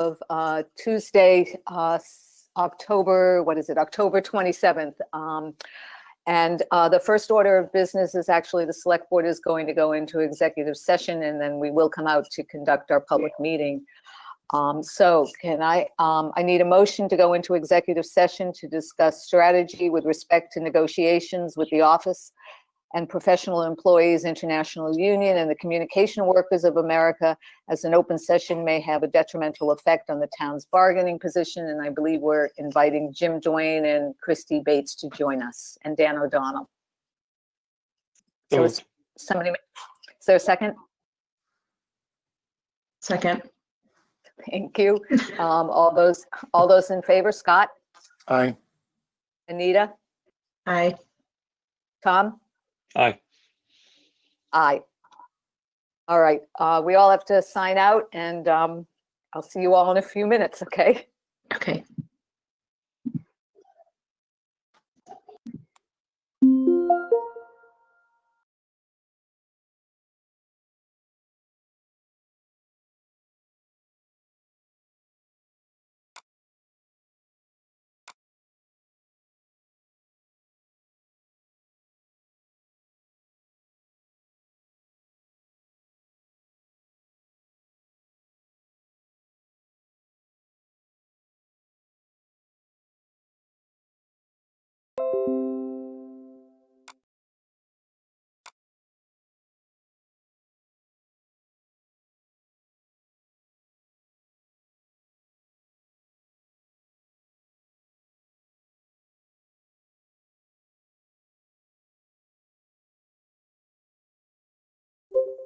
of Tuesday, October 27th. And the first order of business is actually the select board is going to go into executive session, and then we will come out to conduct our public meeting. So I need a motion to go into executive session to discuss strategy with respect to negotiations with the Office and Professional Employees International Union and the Communication Workers of America, as an open session may have a detrimental effect on the town's bargaining position. And I believe we're inviting Jim Duane and Christy Bates to join us, and Dan O'Donnell. So is there a second? Second. Thank you. All those in favor? Scott? Aye. Anita? Aye. Tom? Aye. Aye. All right. We all have to sign out, and I'll see you all in a few minutes, okay? Okay.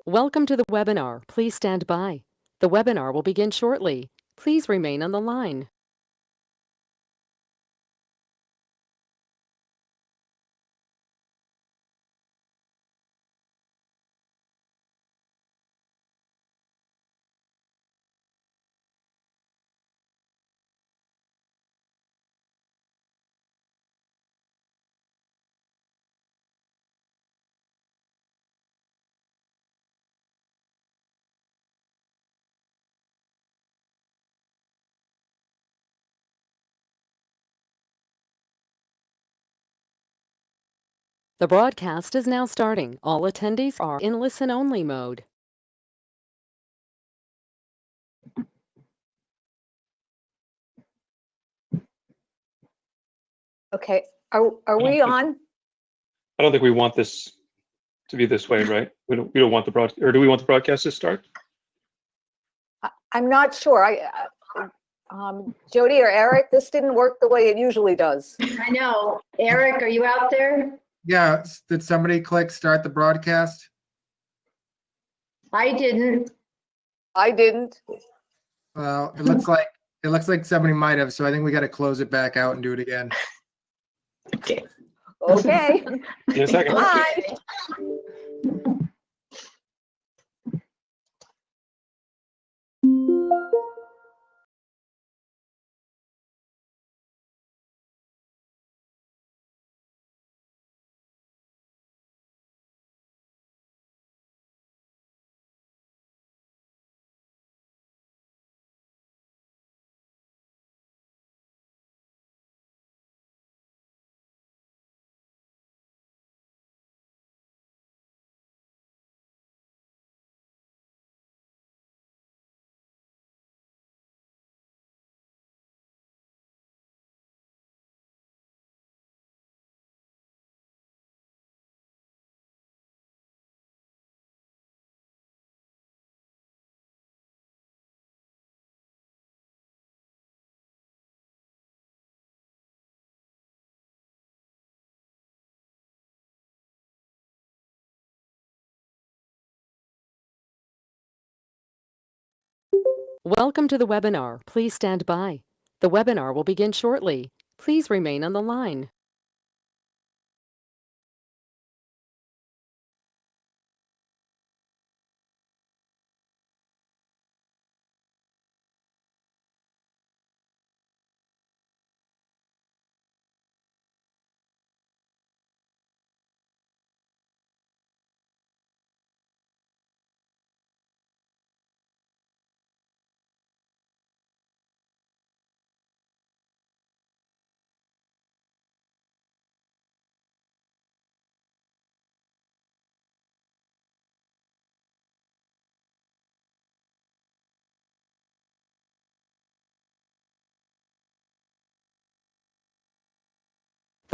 Welcome to the webinar. Please stand by. The webinar will begin shortly. Please remain on the line. The broadcast is now starting. All attendees are in listen-only mode. Okay. Are we on? I don't think we want this to be this way, right? We don't want the broadcast, or do we want the broadcast to start? I'm not sure. Jody or Eric, this didn't work the way it usually does. I know. Eric, are you out there? Yeah, did somebody click start the broadcast? I didn't. I didn't. Well, it looks like somebody might have, so I think we got to close it back out and do it again. Okay. Okay. In a second. Bye. Welcome to the webinar. Please stand by. The webinar will begin shortly. Please remain on the line.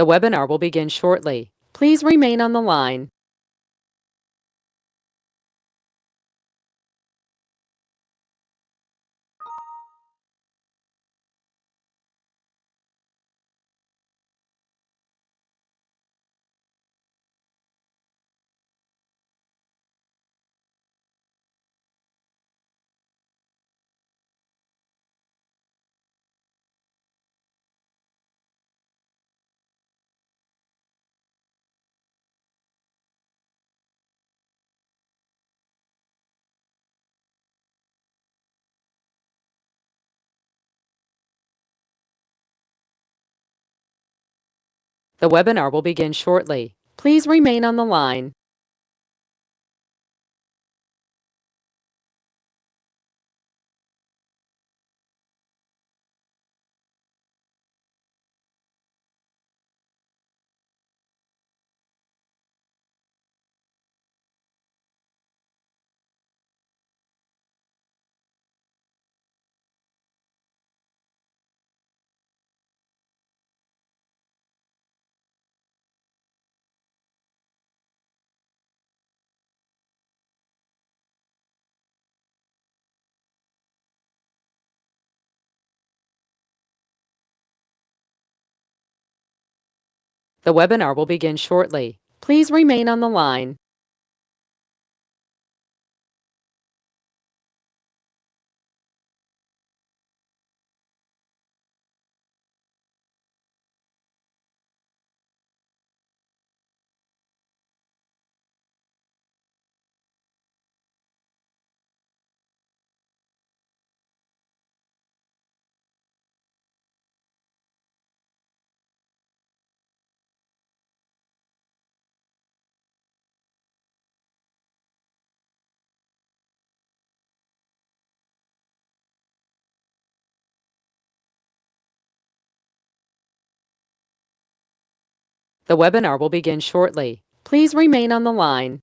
The webinar will begin shortly. Please remain on the line. The webinar will begin shortly. Please remain on the line. The webinar will begin shortly. Please remain on the line. The webinar will begin shortly. Please remain on the line.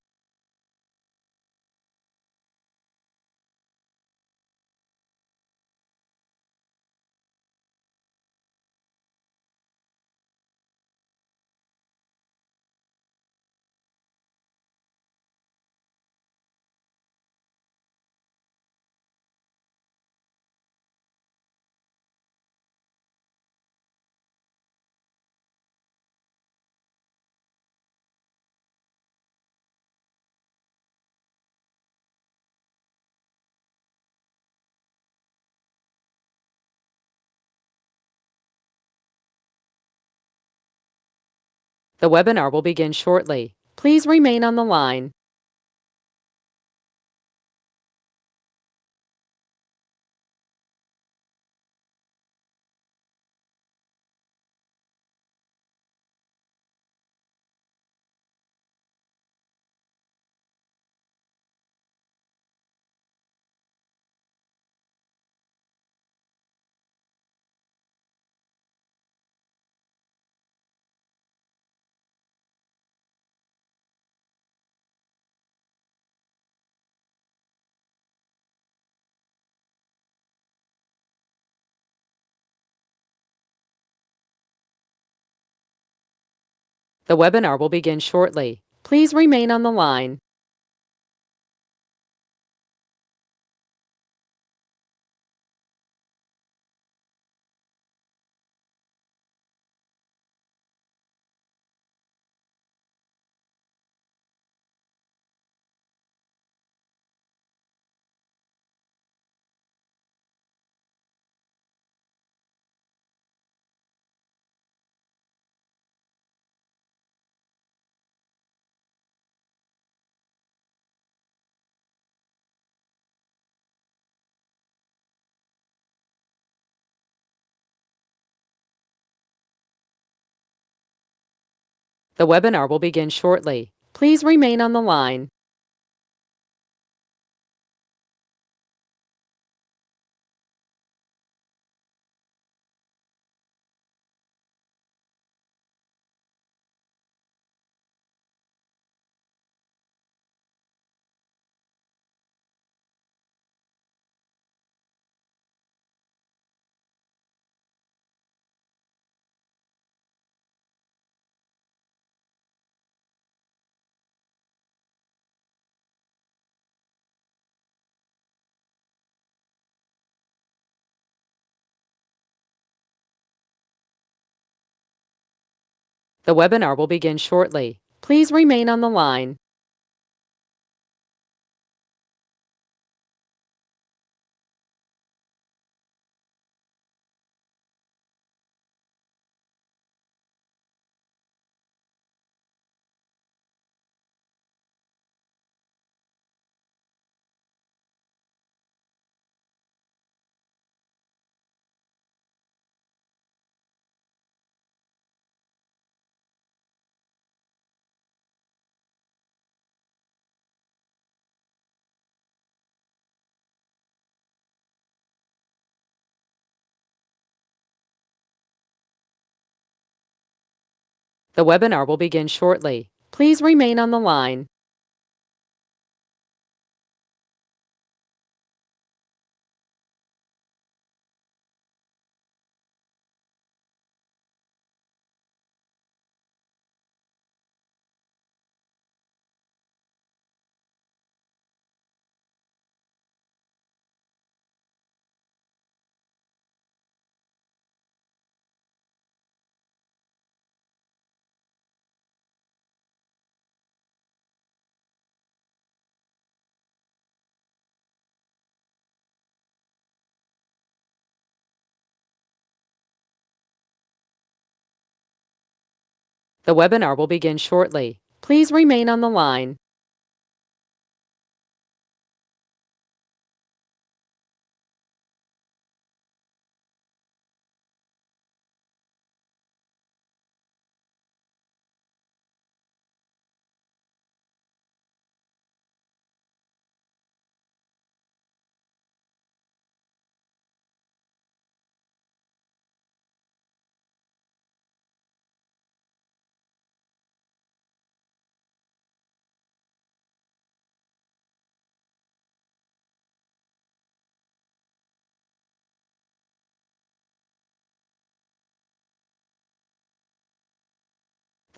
The webinar will begin shortly. Please remain on the line. The webinar will begin shortly. Please remain on the line. The webinar will begin shortly. Please remain on the line. The webinar will begin shortly. Please remain on the line. The webinar will begin shortly. Please remain on the line. The webinar will begin shortly. Please remain on the line.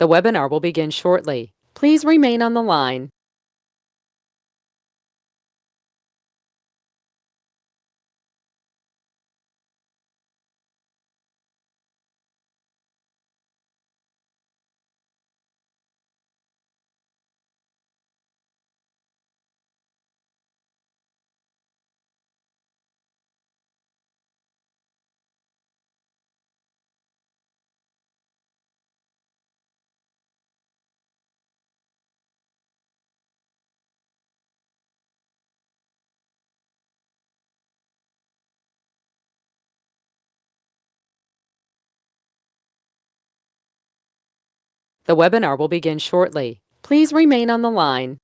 The webinar will begin shortly. Please remain on the line. The webinar will begin shortly. Please remain on the line.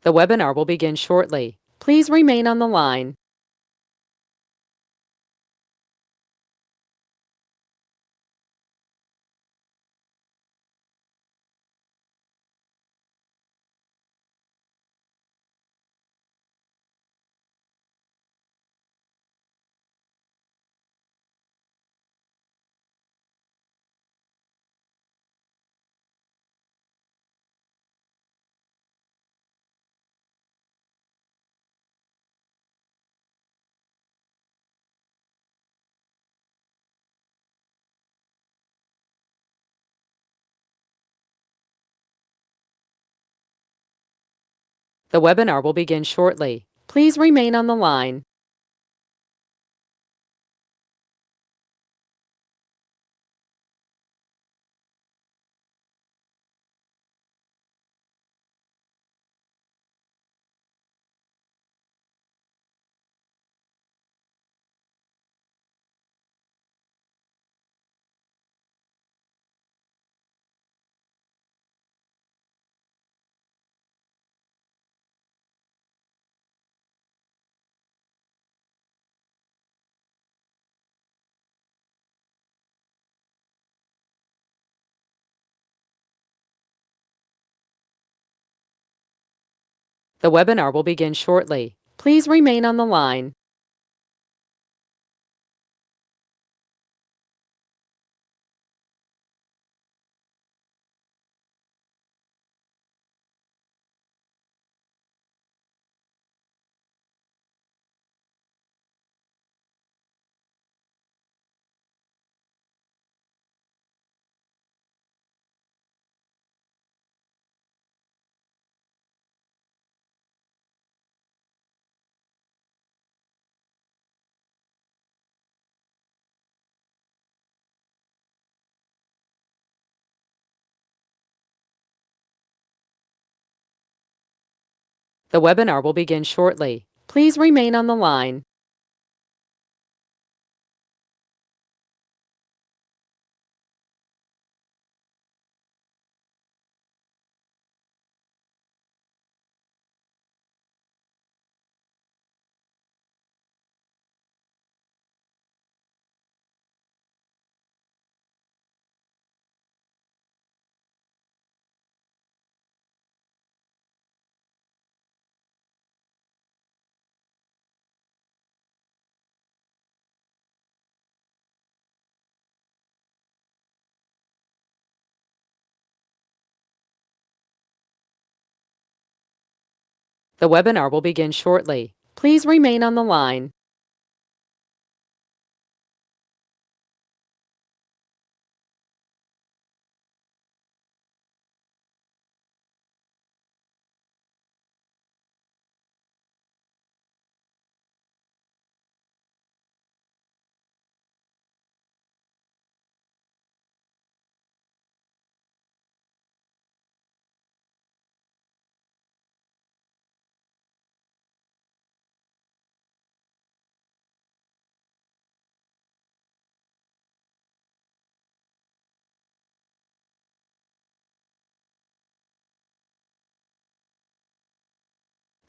The webinar will begin shortly. Please remain on the line. The webinar will begin shortly. Please remain on the line. The webinar will begin shortly. Please remain on the line. The webinar will begin shortly. Please remain on the line. The webinar will begin shortly. Please remain on the line.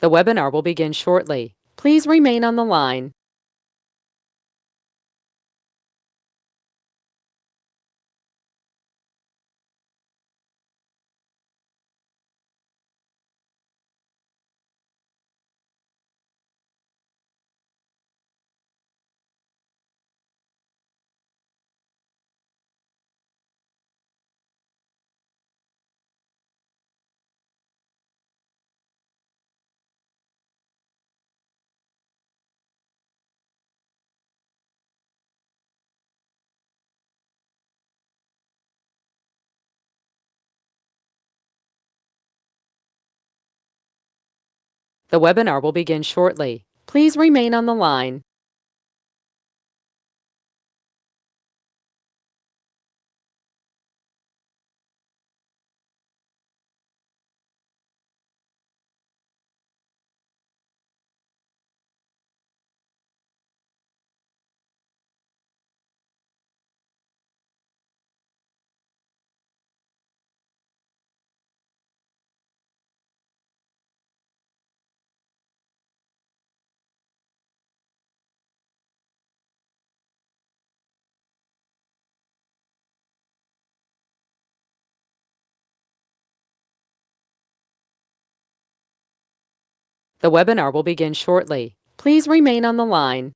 The webinar will begin shortly. Please remain on the line. The webinar will begin shortly. Please remain on the line. The webinar will begin shortly. Please remain on the line.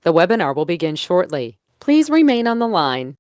The webinar will begin shortly. Please remain on the line.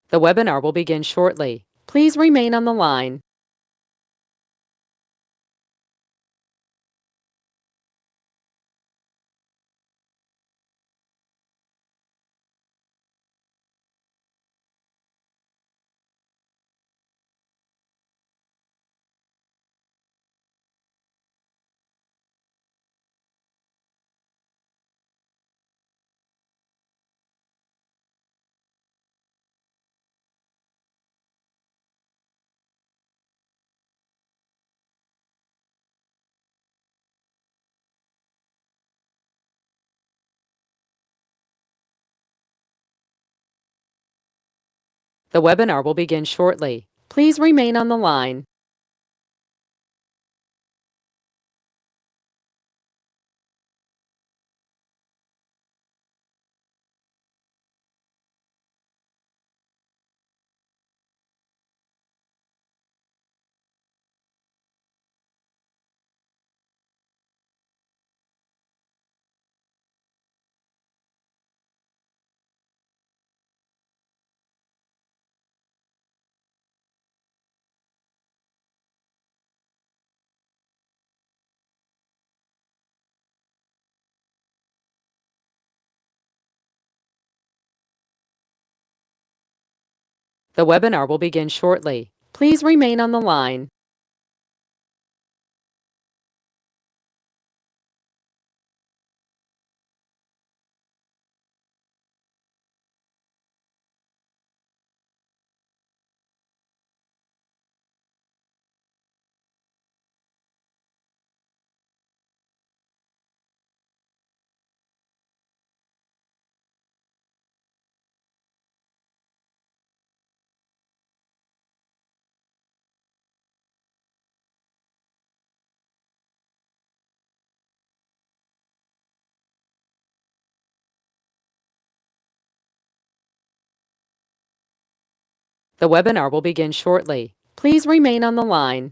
The webinar will begin shortly. Please remain on the line. The webinar will begin shortly. Please remain on the line. The webinar will begin shortly. Please remain on the line. The webinar will begin shortly. Please remain on the line.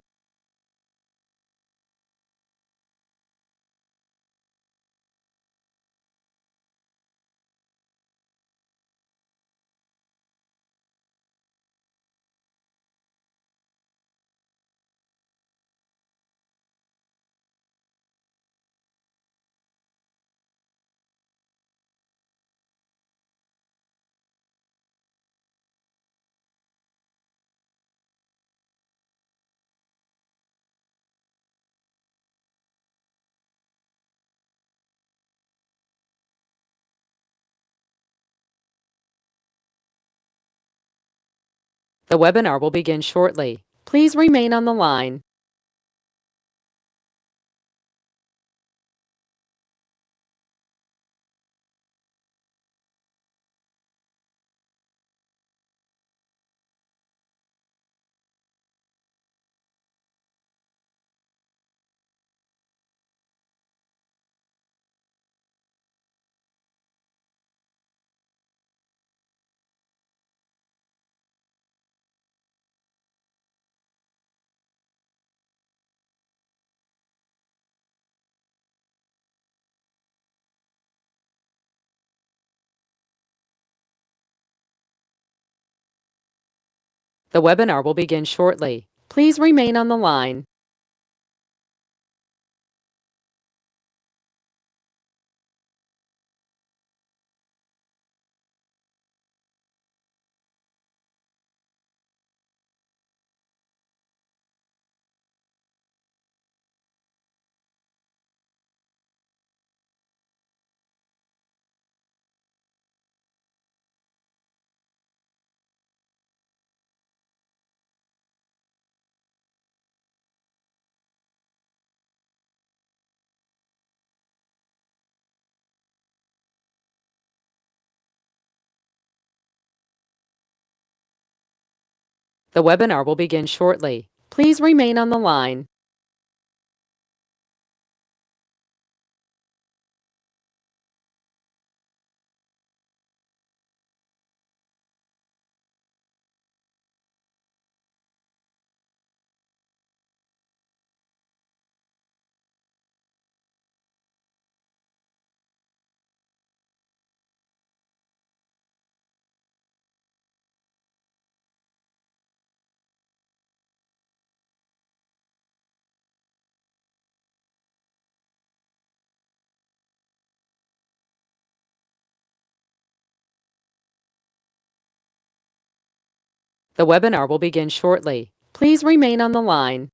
The webinar will begin shortly. Please remain on the line. The webinar will begin shortly. Please remain on the line. The webinar will begin shortly. Please remain on the line. The webinar will begin shortly. Please remain on the line.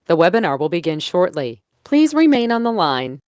The webinar will begin shortly. Please remain on the line.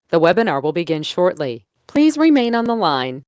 The webinar will begin shortly. Please remain on the line.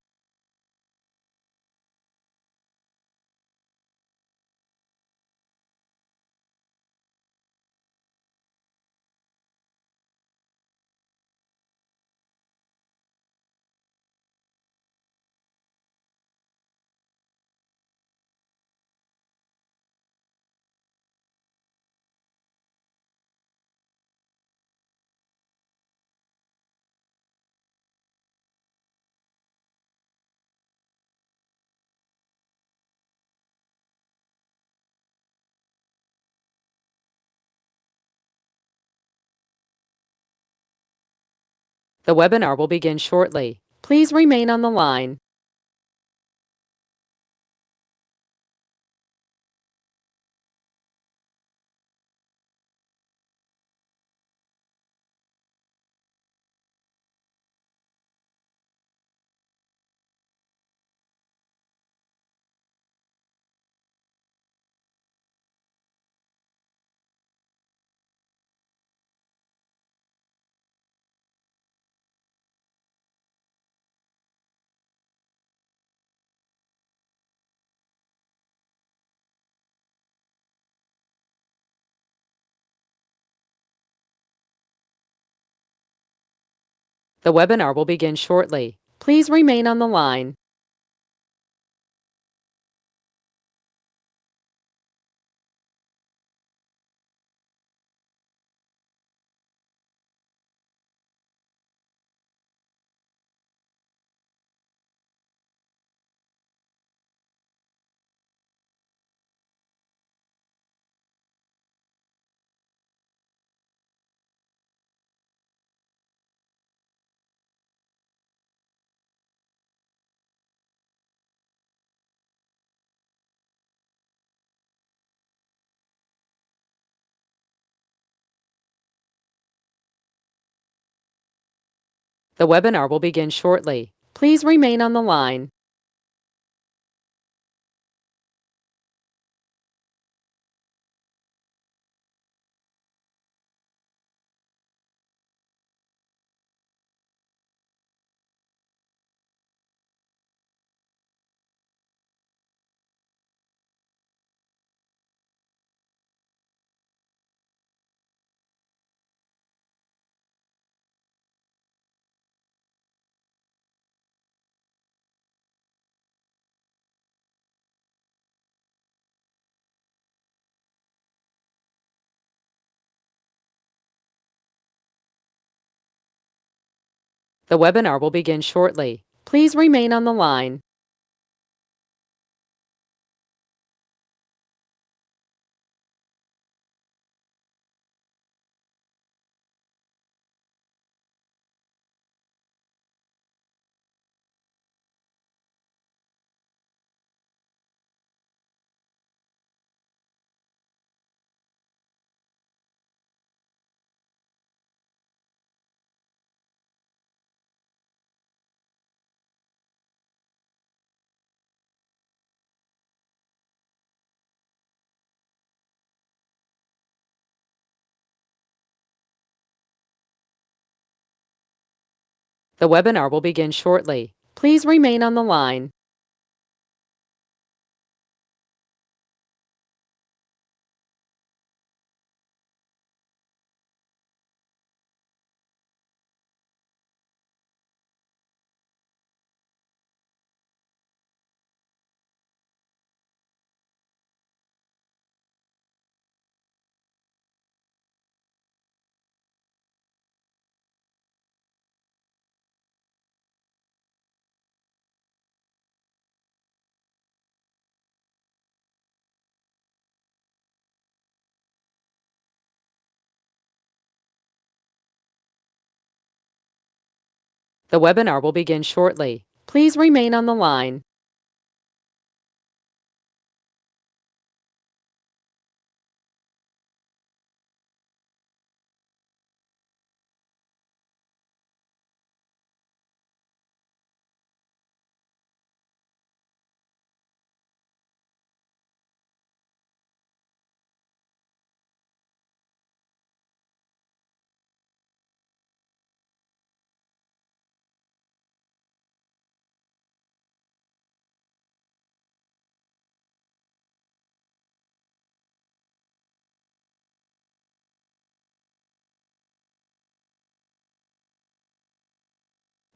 The webinar will begin shortly. Please remain on the line. The webinar will begin shortly. Please remain on the line. The webinar will begin shortly. Please remain on the line. The webinar will begin shortly. Please remain on the line. The webinar will begin shortly. Please remain on the line. The webinar will begin shortly. Please remain on the line.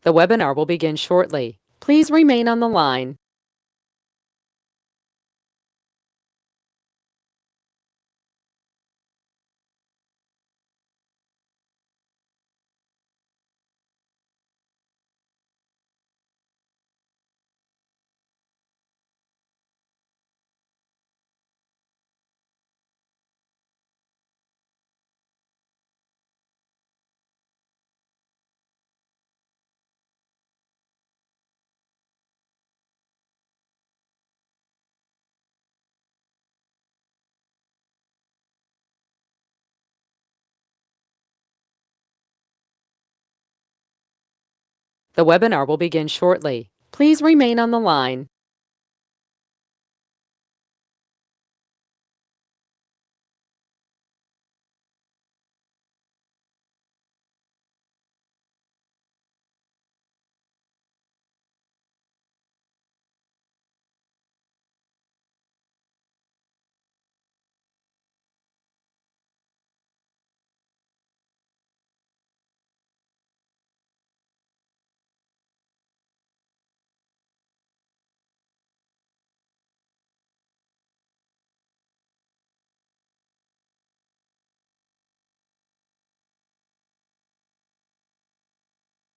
The webinar will begin shortly. Please remain on the line. The webinar will begin shortly. Please remain on the line.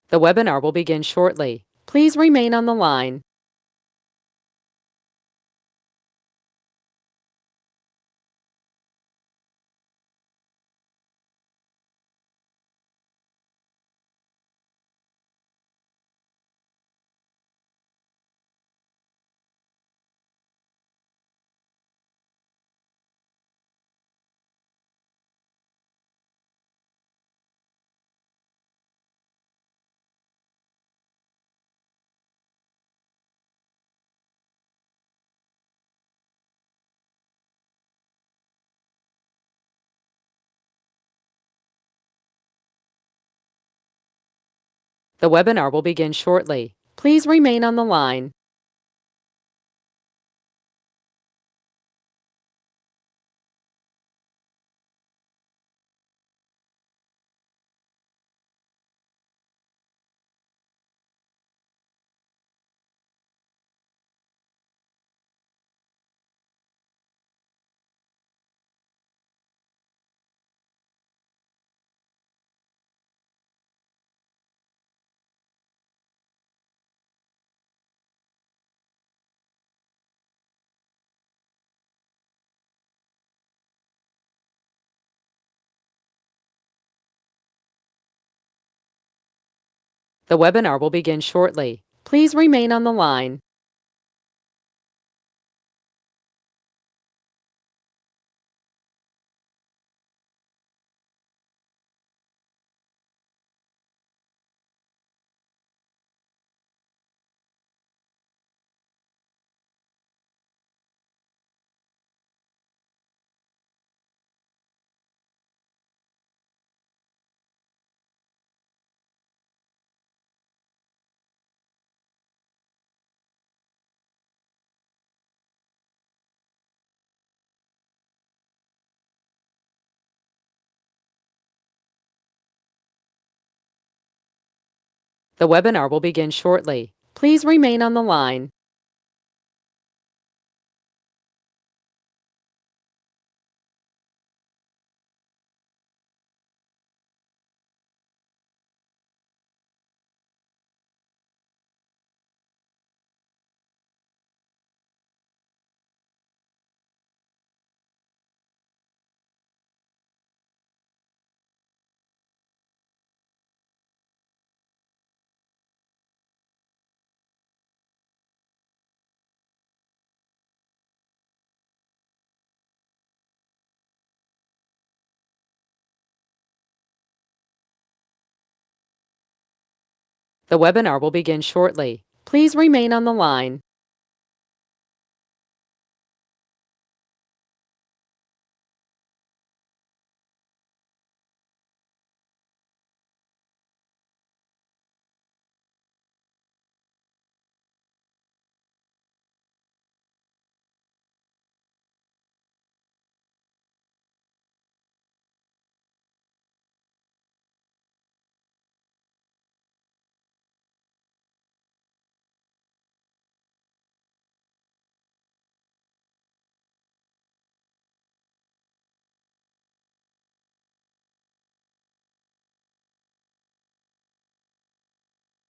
The webinar will begin shortly. Please remain on the line. The webinar will begin shortly. Please remain on the line. The webinar will begin shortly. Please remain on the line. The webinar will begin shortly. Please remain on the line. The webinar will begin shortly. Please remain on the line.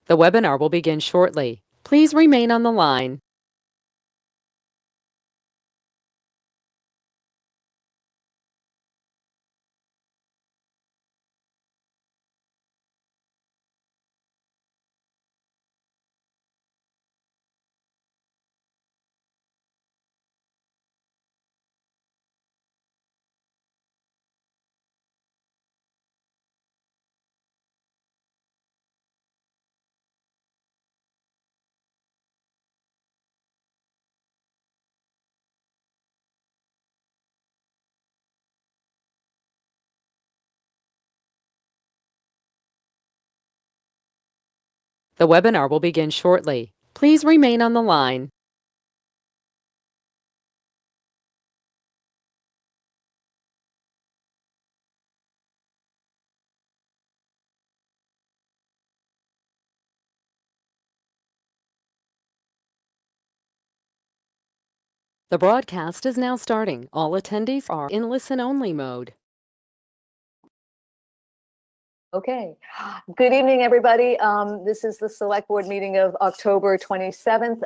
The webinar will begin shortly. Please remain on the line. The webinar will begin shortly. Please remain on the line. The broadcast is now starting. All attendees are in listen-only mode. Okay. Good evening, everybody. This is the Select Board meeting of October 27th.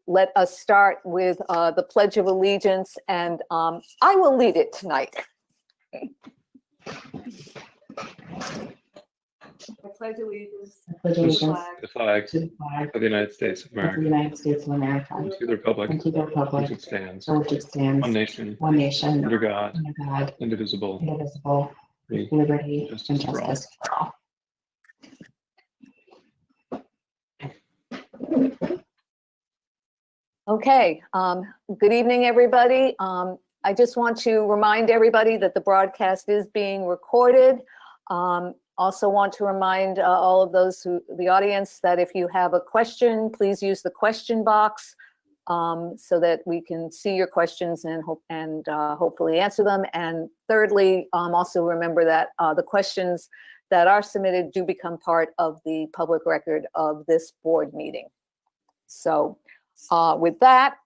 Let us start with the Pledge of Allegiance, and I will lead it tonight. I pledge allegiance Pledge allegiance The flag to the flag of the United States of of the America, United States of America, and to the republic and to the for republic which it stands, for which it stands, one nation, one nation, under God, under God, indivisible, indivisible, free, with liberty and justice for all. justice for all. Okay, good evening, everybody. I just want to remind everybody that the broadcast is being recorded. Also want to remind all of those the audience, that if you have a question, please use the question box so that we can see your questions and hopefully answer them. And thirdly, also remember that the questions that are submitted do become part of the public record of this board meeting. So with that,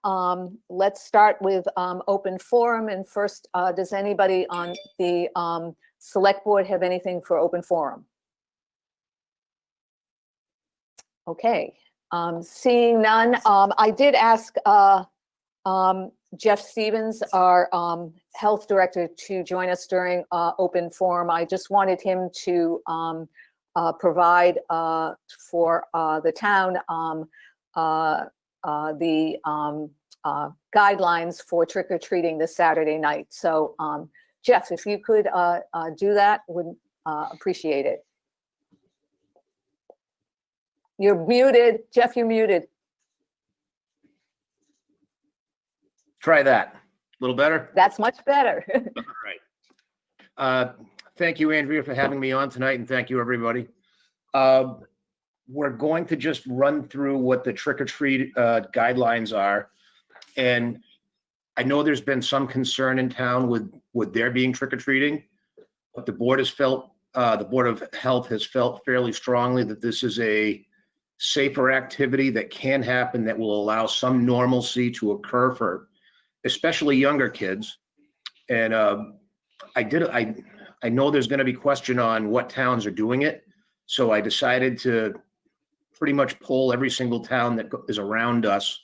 let's start with open forum. And first, does anybody on the Select Board have anything for open forum? Okay, seeing none, I did ask Jeff Stevens, our health director, to join us during open forum. I just wanted him to provide for the town the guidelines for trick-or-treating this Saturday night. So Jeff, if you could do that, would appreciate it. You're muted. Jeff, you're muted. Try that. A little better? That's much better. All right. Thank you, Andrea, for having me on tonight, and thank you, everybody. We're going to just run through what the trick-or-treat guidelines are. And I know there's been some concern in town with there being trick-or-treating, but the board has felt the Board of Health has felt fairly strongly that this is a safer activity that can happen, that will allow some normalcy to occur for especially younger kids. And I know there's going to be question on what towns are doing it. So I decided to pretty much poll every single town that is around us.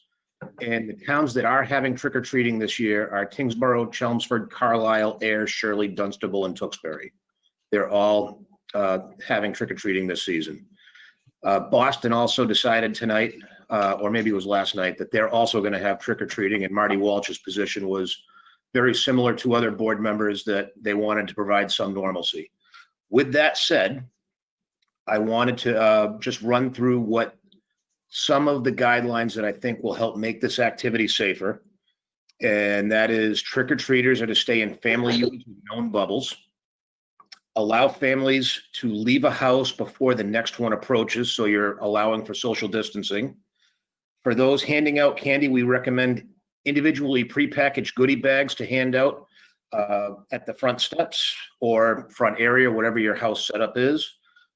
And the towns that are having trick-or-treating this year are Tingsboro, Chelmsford, Carlisle, Ayr, Shirley, Dunstable, and Tewksbury. They're all having trick-or-treating this season. Boston also decided tonight, or maybe it was last night, that they're also going to have trick-or-treating, and Marty Walsh's position was very similar to other board members, that they wanted to provide some normalcy. With that said, I wanted to just run through what some of the guidelines that I think will help make this activity safer. And that is, trick-or-treaters are to stay in family units with known bubbles. Allow families to leave a house before the next one approaches, so you're allowing for social distancing. For those handing out candy, we recommend individually prepackaged goodie bags to hand out at the front steps or front area, whatever your house setup is.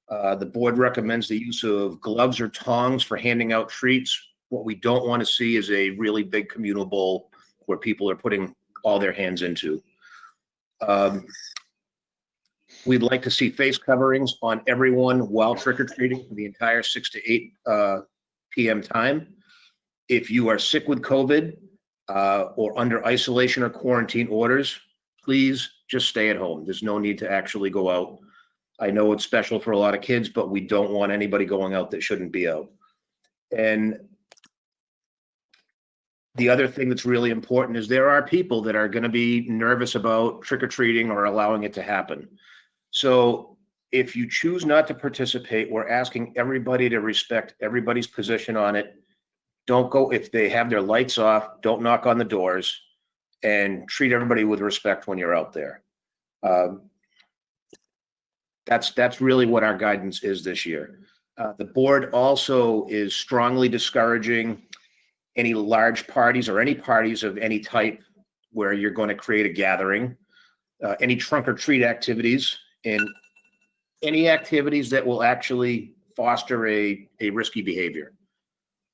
The board recommends the use of gloves or tongs for handing out treats. What we don't want to see is a really big communal bowl where people are putting all their hands into. We'd like to see face coverings on everyone while trick-or-treating for the entire 6 to 8 p.m. time. If you are sick with COVID or under isolation or quarantine orders, please just stay at home. There's no need to actually go out. I know it's special for a lot of kids, but we don't want anybody going out that shouldn't be out. And the other thing that's really important is there are people that are going to be nervous about trick-or-treating or allowing it to happen. So if you choose not to participate, we're asking everybody to respect everybody's position on it. Don't go, if they have their lights off, don't knock on the doors, and treat everybody with respect when you're out there. That's really what our guidance is this year. The board also is strongly discouraging any large parties or any parties of any type where you're going to create a gathering, any trunk or treat activities, and any activities that will actually foster a risky behavior.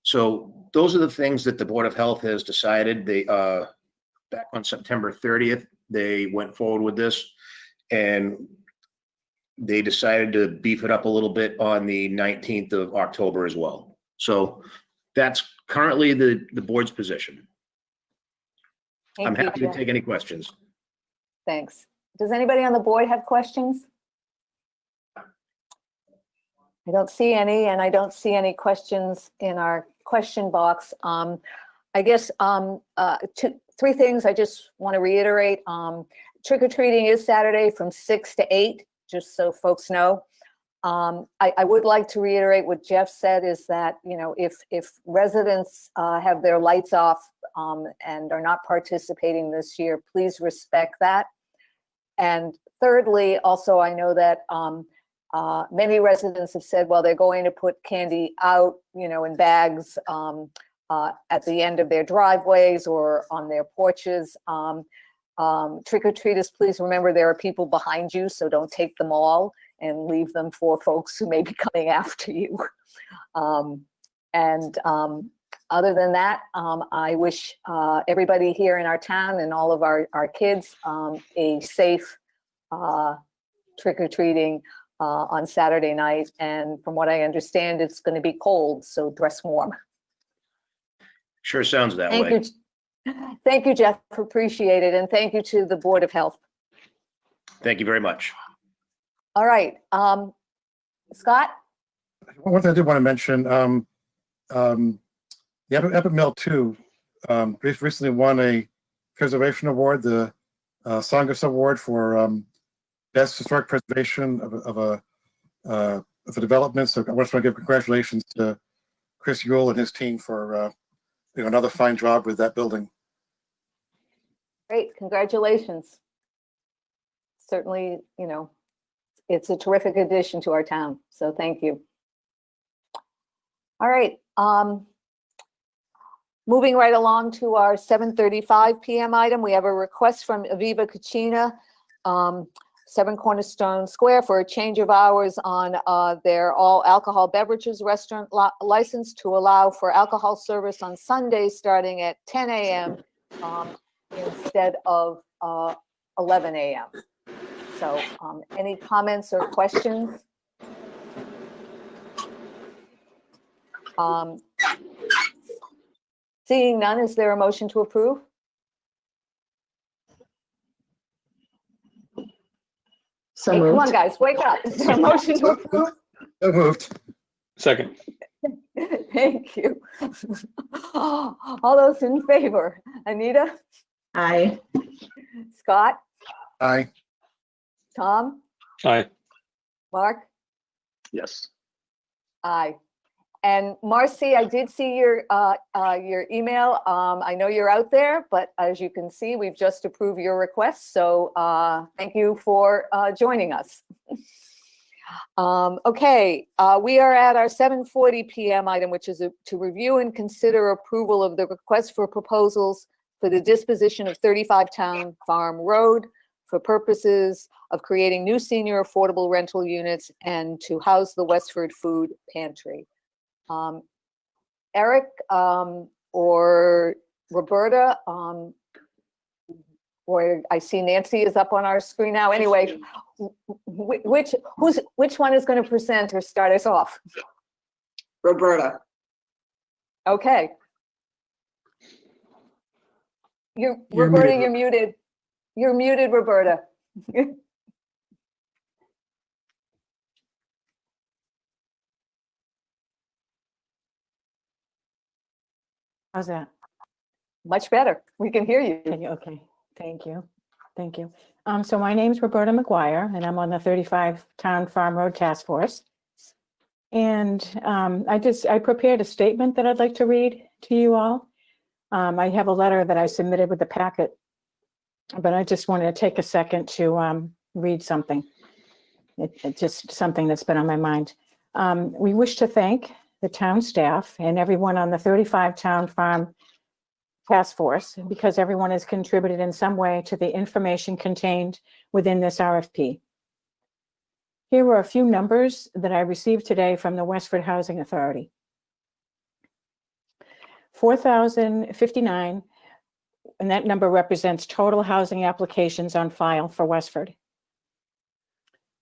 So those are the things that the Board of Health has decided. They back on September 30th, they went forward with this, and they decided to beef it up a little bit on the 19th of October as well. So that's currently the board's position. I'm happy to take any questions. Thanks. Does anybody on the board have questions? I don't see any, and I don't see any questions in our question box. I guess three things I just want to reiterate. Trick-or-treating is Saturday from 6 to 8, just so folks know. I would like to reiterate what Jeff said, is that, you know, if residents have their lights off and are not participating this year, please respect that. And thirdly, also, I know that many residents have said, well, they're going to put candy out, you know, in bags at the end of their driveways or on their porches. Trick-or-treaters, please remember there are people behind you, so don't take them all and leave them for folks who may be coming after you. Other than that, I wish everybody here in our town and all of our kids a safe trick-or-treating on Saturday night. And from what I understand, it's going to be cold, so dress warm. Sure sounds that Thank way. you. Thank you, Jeff. Appreciate it. And thank you to the Board of Health. Thank you very much. All right. Scott? One thing I did want to mention, the Epic Mill 2 recently won a preservation award, the Songus Award for best historic preservation of a development. So I just want to give congratulations to Chris Yule and his team for another fine job with that building. Great. Congratulations. Certainly, you know, it's a terrific addition to our town. So thank you. All right. Moving right along to our 7:35 p.m. item, we have a request from Aviva Kachina 7 Cornerstone Square for a change of hours on their all alcohol beverages restaurant license to allow for alcohol service on Sundays starting at 10 a.m. Instead of 11 a.m. So any comments or questions? Seeing none, is there a motion to approve? So Hey, come on, moved. guys, wake up. Is there a motion to approve? So moved. Second. Thank you. All those in favor? Anita? Aye. Scott? Aye. Tom? Aye. Mark? Yes. Aye. And Marcy, I did see your email. I know you're out there, but as you can see, we've just approved your request. So thank you for joining us. Okay, we are at our 7:40 p.m. item, which is to review and consider approval of the request for proposals for the disposition of 35 Town Farm Road for purposes of creating new senior affordable rental units and to house the Westford Food Pantry. Eric or Roberta, or I see Nancy is up on our screen now. Anyway, which one is going to present or start us off? Roberta. Okay. You're Roberta, muted. you're muted. You're muted, Roberta. How's that? Much better. We can hear you. Okay, thank you. Thank you. So my name's Roberta McGuire, and I'm on the 35 Town Farm Road Task Force. And I prepared a statement that I'd like to read to you all. I have a letter that I submitted with the packet, but I just wanted to take a second to read something. It's just something that's been on my mind. We wish to thank the town staff and everyone on the 35 Town Farm Task Force because everyone has contributed in some way to the information contained within this RFP. Here are a few numbers that I received today from the Westford Housing Authority. 4,059, and that number represents total housing applications on file for Westford.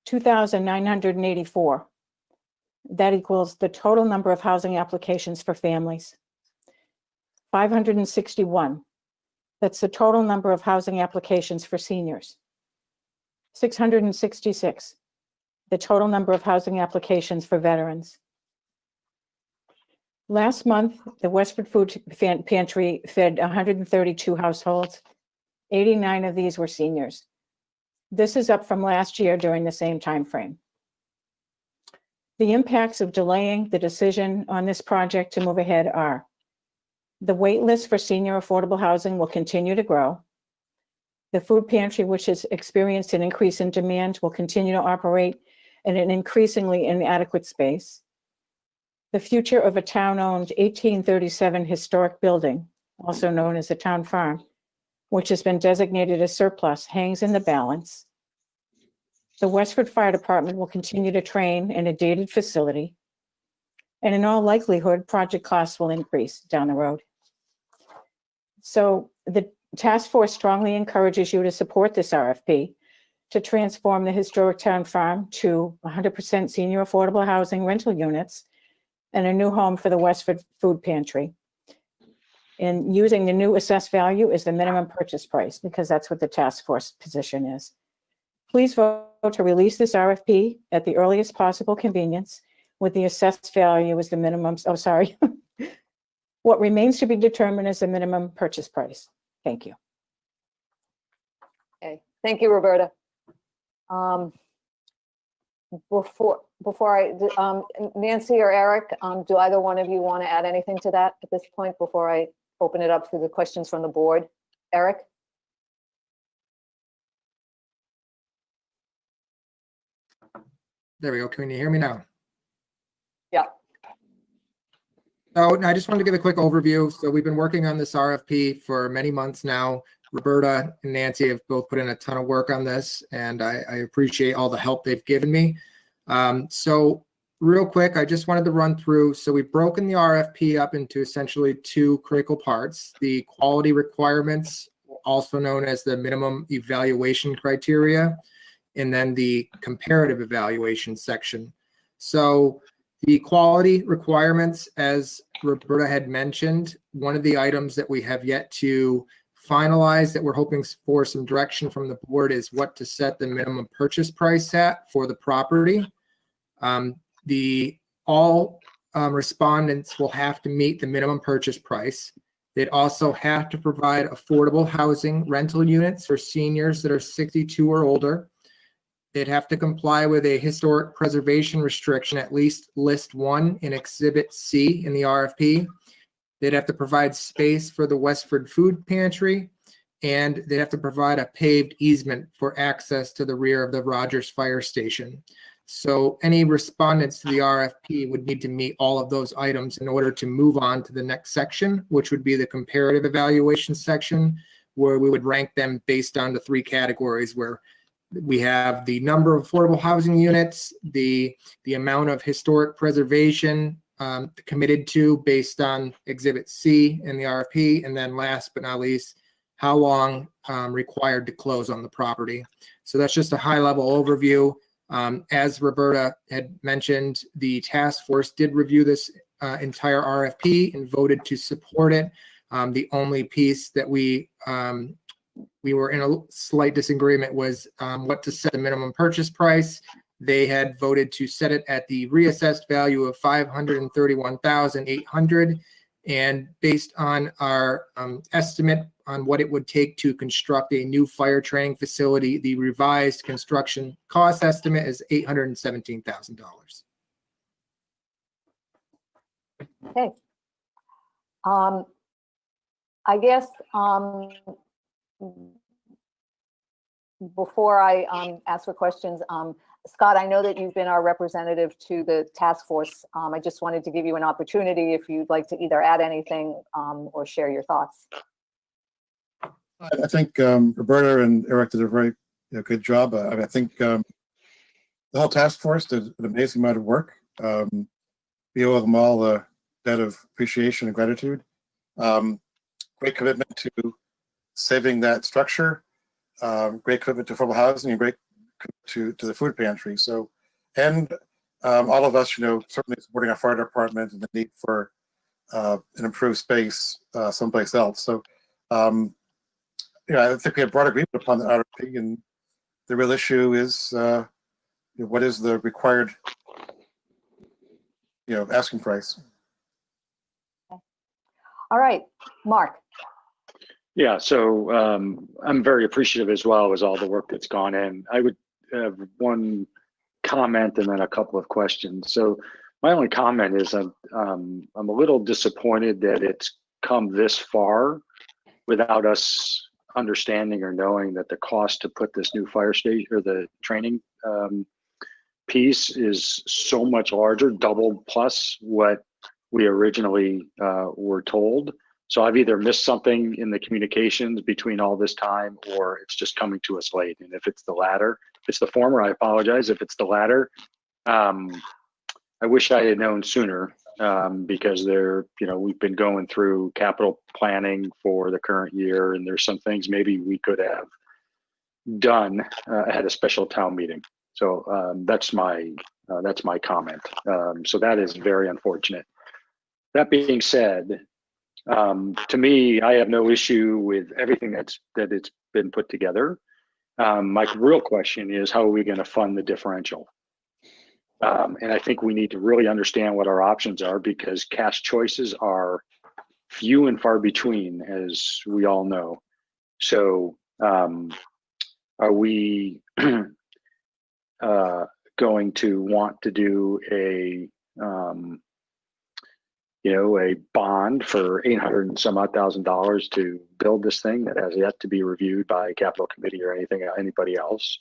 2,984. That equals the total number of housing applications for families. 561. That's the total number of housing applications for seniors. 666. The total number of housing applications for veterans. Last month, the Westford Food Pantry fed 132 households. 89 of these were seniors. This is up from last year during the same time frame. The impacts of delaying the decision on this project to move ahead are: the wait list for senior affordable housing will continue to grow. The food pantry, which has experienced an increase in demand, will continue to operate in an increasingly inadequate space. The future of a town-owned 1837 historic building, also known as the town farm, which has been designated as surplus, hangs in the balance. The Westford Fire Department will continue to train in a dated facility. And in all likelihood, project costs will increase down the road. So the task force strongly encourages you to support this RFP to transform the historic town farm to 100% senior affordable housing rental units and a new home for the Westford Food Pantry. And using the new assessed value as the minimum purchase price, because that's what the task force position is. Please vote to release this RFP at the earliest possible convenience with the assessed value as the minimum, what remains to be determined as the minimum purchase price. Thank you. Okay, thank you, Roberta. Before I, Nancy or Eric, do either one of you want to add anything to that at this point before I open it up for the questions from the board? Eric? There we go. Can you hear me now? Yeah. So I just wanted to give a quick overview. So we've been working on this RFP for many months now. Roberta and Nancy have both put in a ton of work on this, and I appreciate all the help they've given me. So real quick, I just wanted to run through. So we've broken the RFP up into essentially two critical parts: the quality requirements, also known as the minimum evaluation criteria, and then the comparative evaluation section. So the quality requirements, as Roberta had mentioned, one of the items that we have yet to finalize that we're hoping for some direction from the board is what to set the minimum purchase price at for the property. All respondents will have to meet the minimum purchase price. They'd also have to provide affordable housing rental units for seniors that are 62 or older. They'd have to comply with a historic preservation restriction, at least list 1 in Exhibit C in the RFP. They'd have to provide space for the Westford food pantry, and they'd have to provide a paved easement for access to the rear of the Rogers Fire Station. So any respondents to the RFP would need to meet all of those items in order to move on to the next section, which would be the comparative evaluation section, where we would rank them based on the 3 categories, where we have the number of affordable housing units, the amount of historic preservation committed to based on Exhibit C in the RFP, and then last but not least, how long required to close on the property. So that's just a high-level overview. As Roberta had mentioned, the task force did review this entire RFP and voted to support it. The only piece that we were in a slight disagreement was what to set the minimum purchase price. They had voted to set it at the reassessed value of $531,800, and based on our estimate on what it would take to construct a new fire training facility, the revised construction cost estimate is $817,000. Okay. I guess before I ask for questions, Scott, I know that you've been our representative to the task force. I just wanted to give you an opportunity if you'd like to either add anything or share your thoughts. I think Roberta and Eric did a very good job. I think the whole task force did an amazing amount of work. We owe them all a debt of appreciation and gratitude. Great commitment to saving that structure. Great commitment to affordable housing, and great commitment to the food pantry. So, and all of us, certainly supporting our fire department and the need for an improved space someplace else. So, I think we have broad agreement upon the RFP, and the real issue is what is the required, asking price. All right, Mark. Yeah, so I'm very appreciative as well as all the work that's gone in. I would have one comment and then a couple of questions. So my only comment is I'm a little disappointed that it's come this far without us understanding or knowing that the cost to put this new fire station or the training piece is so much larger, double plus what we originally were told. So I've either missed something in the communications between all this time, or it's just coming to us late. And if it's the latter, if it's the former, I apologize. If it's the latter, I wish I had known sooner because we've been going through capital planning for the current year, and there's some things maybe we could have done at a special town meeting. So that's my comment. So that is very unfortunate. That being said, to me, I have no issue with everything that it's been put together. My real question is, how are we going to fund the differential? And I think we need to really understand what our options are, because cash choices are few and far between, as we all know. So are we going to want to do a bond for $800 and some odd thousand to build this thing that has yet to be reviewed by capital committee or anybody else?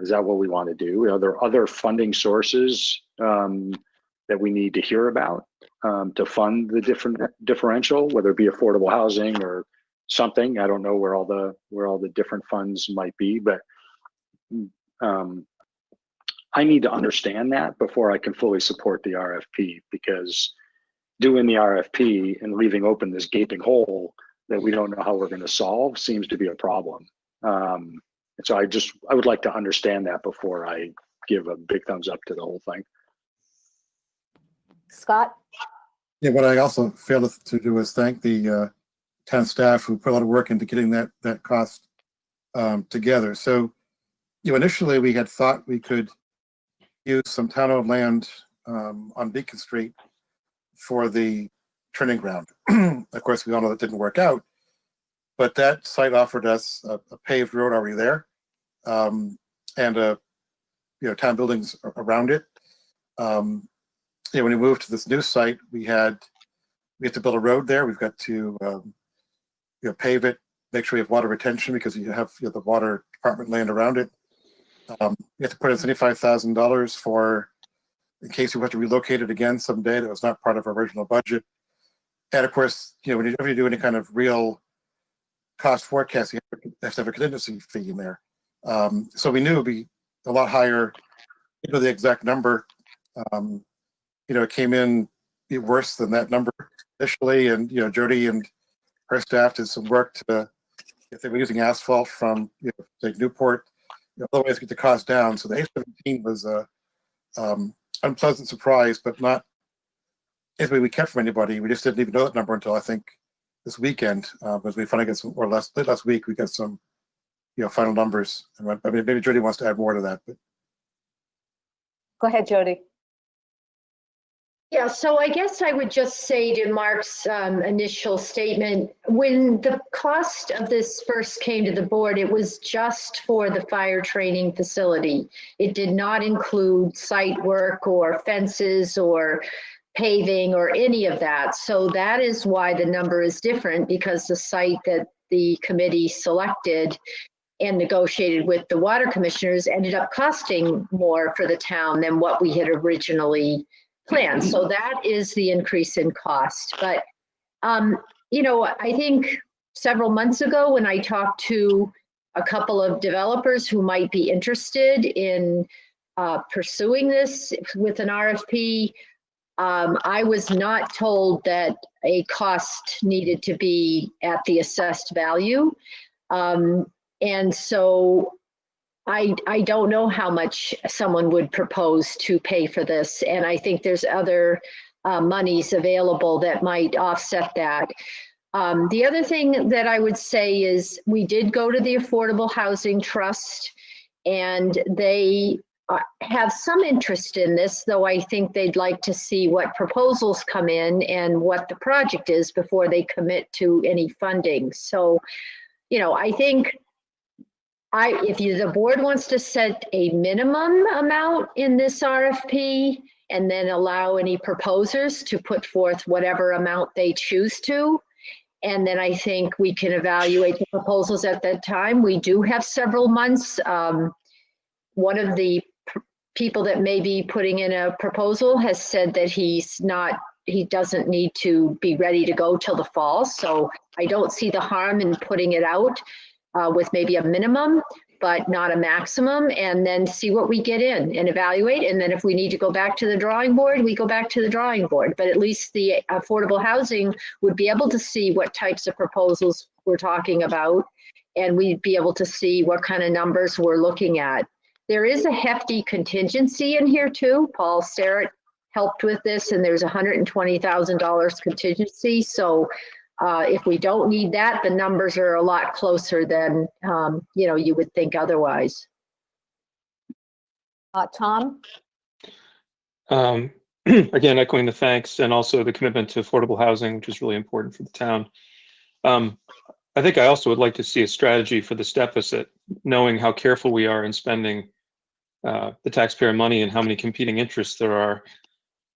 Is that what we want to do? Are there other funding sources that we need to hear about to fund the differential, whether it be affordable housing or something. I don't know where all the different funds might be, but I need to understand that before I can fully support the RFP, because doing the RFP and leaving open this gaping hole that we don't know how we're going to solve seems to be a problem. And so I would like to understand that before I give a big thumbs up to the whole thing. Scott? Yeah, what I also failed to do is thank the town staff who put a lot of work into getting that cost together. So, initially we had thought we could use some town-owned land on Beacon Street for the training ground. Of course, we all know that didn't work out, but that site offered us a paved road already there, and town buildings around it. When we moved to this new site, we have to build a road there. We've got to pave it, make sure we have water retention because you have the water department land around it. You have to put in $75,000 for, in case we have to relocate it again someday. That was not part of our original budget. And of course, whenever you do any kind of real cost forecast, you have to have a contingency fee in there. So we knew it would be a lot higher. The exact number, it came in worse than that number initially. And, Jody and her staff did some work if they were using asphalt from, say Newport, otherwise get the cost down. So the A17 was a unpleasant surprise, but not anything we kept from anybody. We just didn't even know that number until I think this weekend, because we finally got some, or last week, we got some, final numbers. I mean, maybe Jody wants to add more to that, but. Go ahead, Jody. Yeah, so I guess I would just say to Mark's initial statement, when the cost of this first came to the board, it was just for the fire training facility. It did not include site work or fences or paving or any of that. So that is why the number is different, because the site that the committee selected and negotiated with the water commissioners ended up costing more for the town than what we had originally planned. So that is the increase in cost. But, I think several months ago when I talked to a couple of developers who might be interested in pursuing this with an RFP, I was not told that a cost needed to be at the assessed value. And so I don't know how much someone would propose to pay for this. And I think there's other monies available that might offset that. The other thing that I would say is we did go to the Affordable Housing Trust, and they have some interest in this, though I think they'd like to see what proposals come in and what the project is before they commit to any funding. So, I think if the board wants to set a minimum amount in this RFP and then allow any proposers to put forth whatever amount they choose to, and then I think we can evaluate the proposals at that time. We do have several months. One of the people that may be putting in a proposal has said that he doesn't need to be ready to go till the fall. So I don't see the harm in putting it out with maybe a minimum, but not a maximum, and then see what we get in and evaluate. And then if we need to go back to the drawing board, we go back to the drawing board. But at least the affordable housing would be able to see what types of proposals we're talking about, and we'd be able to see what kind of numbers we're looking at. There is a hefty contingency in here too. Paul Starrett helped with this, and there's $120,000 contingency. So if we don't need that, the numbers are a lot closer than you would think otherwise. Tom? Again, echoing the thanks and also the commitment to affordable housing, which is really important for the town. I think I also would like to see a strategy for this deficit, knowing how careful we are in spending the taxpayer money and how many competing interests there are.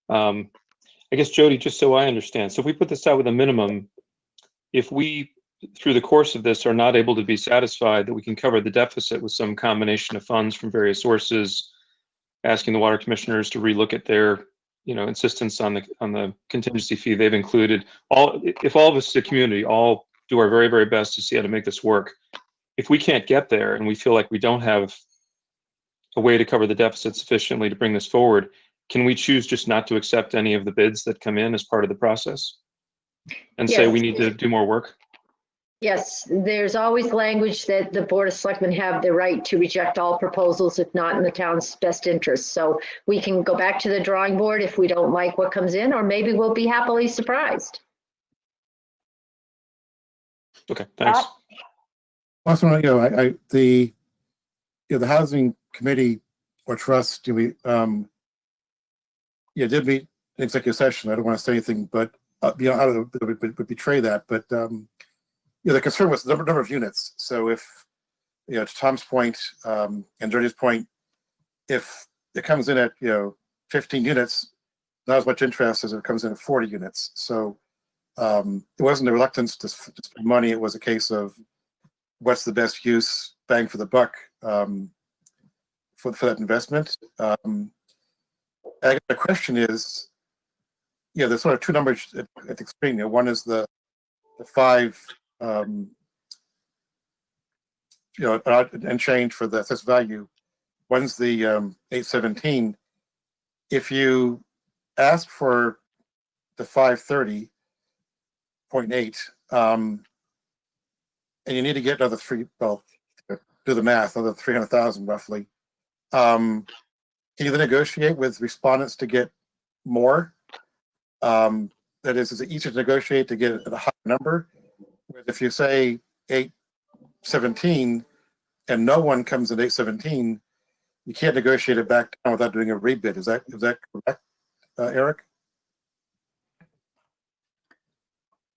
I guess, Jody, just so I understand, so if we put this out with a minimum, if we, through the course of this, are not able to be satisfied that we can cover the deficit with some combination of funds from various sources, asking the water commissioners to relook at their, insistence on the contingency fee they've included. If all of us as a community all do our very, very best to see how to make this work. If we can't get there and we feel like we don't have a way to cover the deficit sufficiently to bring this forward, can we choose just not to accept any of the bids that come in as part of the process and say Yes. we need to do more work? Yes, there's always language that the Board of Selectmen have the right to reject all proposals if not in the town's best interest. So we can go back to the drawing board if we don't like what comes in, or maybe we'll be happily surprised. Okay, thanks. Also, the housing committee or trust, we did meet in executive session. I don't want to say anything, but I don't would betray that. But the concern was the number of units. So if, to Tom's point and Jodi's point, if it comes in at 15 units, not as much interest as if it comes in at 40 units. So it wasn't a reluctance to spend money. It was a case of what's the best use, bang for the buck for that investment. The question is, there's sort of two numbers at the extreme. One is the 5, and change for the assessed value. One's the 817. If you ask for the 530.8, and you need to get another do the math, another 300,000 roughly. Can you then negotiate with respondents to get more? That is it easier to negotiate to get a higher number? If you say 817 and no one comes at 817, you can't negotiate it back down without doing a rebid. Is that correct, Eric?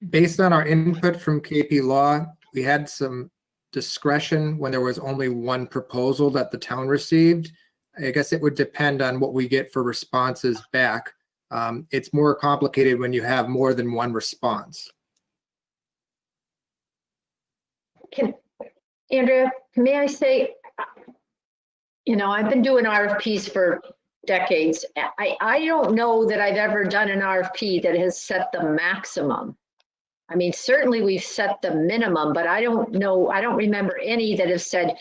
Based on our input from KP Law, we had some discretion when there was only one proposal that the town received. I guess it would depend on what we get for responses back. It's more complicated when you have more than one response. Andrea, may I say, I've been doing RFPs for decades. I don't know that I've ever done an RFP that has set the maximum. I mean, certainly we've set the minimum, but I don't remember any that have said,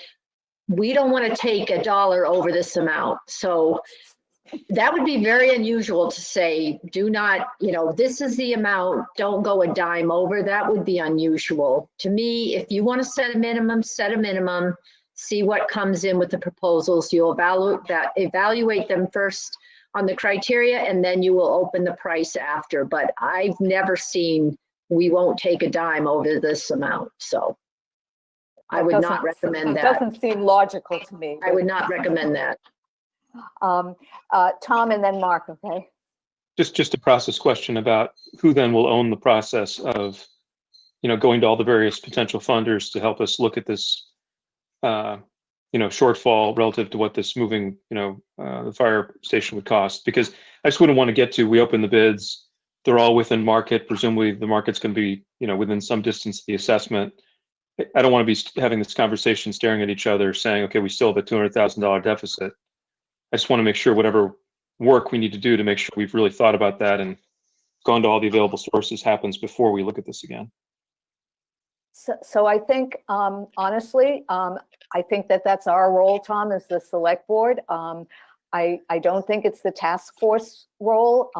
we don't want to take $1 over this amount. So that would be very unusual to say, do not, this is the amount, don't go a dime over. That would be unusual. To me, if you want to set a minimum, see what comes in with the proposals. You'll evaluate them first on the criteria, and then you will open the price after. But I've never seen, we won't take a dime over this amount. So I would not recommend that. Doesn't seem logical to me. I would not recommend that. Tom and then Mark, okay? Just a process question about who then will own the process of, going to all the various potential funders to help us look at this, shortfall relative to what this moving, the fire station would cost. Because I just wouldn't want to get to, we open the bids, they're all within market. Presumably the market's going to be, within some distance of the assessment. I don't want to be having this conversation staring at each other saying, okay, we still have a $200,000 deficit. I just want to make sure whatever work we need to do to make sure we've really thought about that and gone to all the available sources happens before we look at this again. So I think, honestly, I think that's our role, Tom, as the select board. I don't think it's the task force role,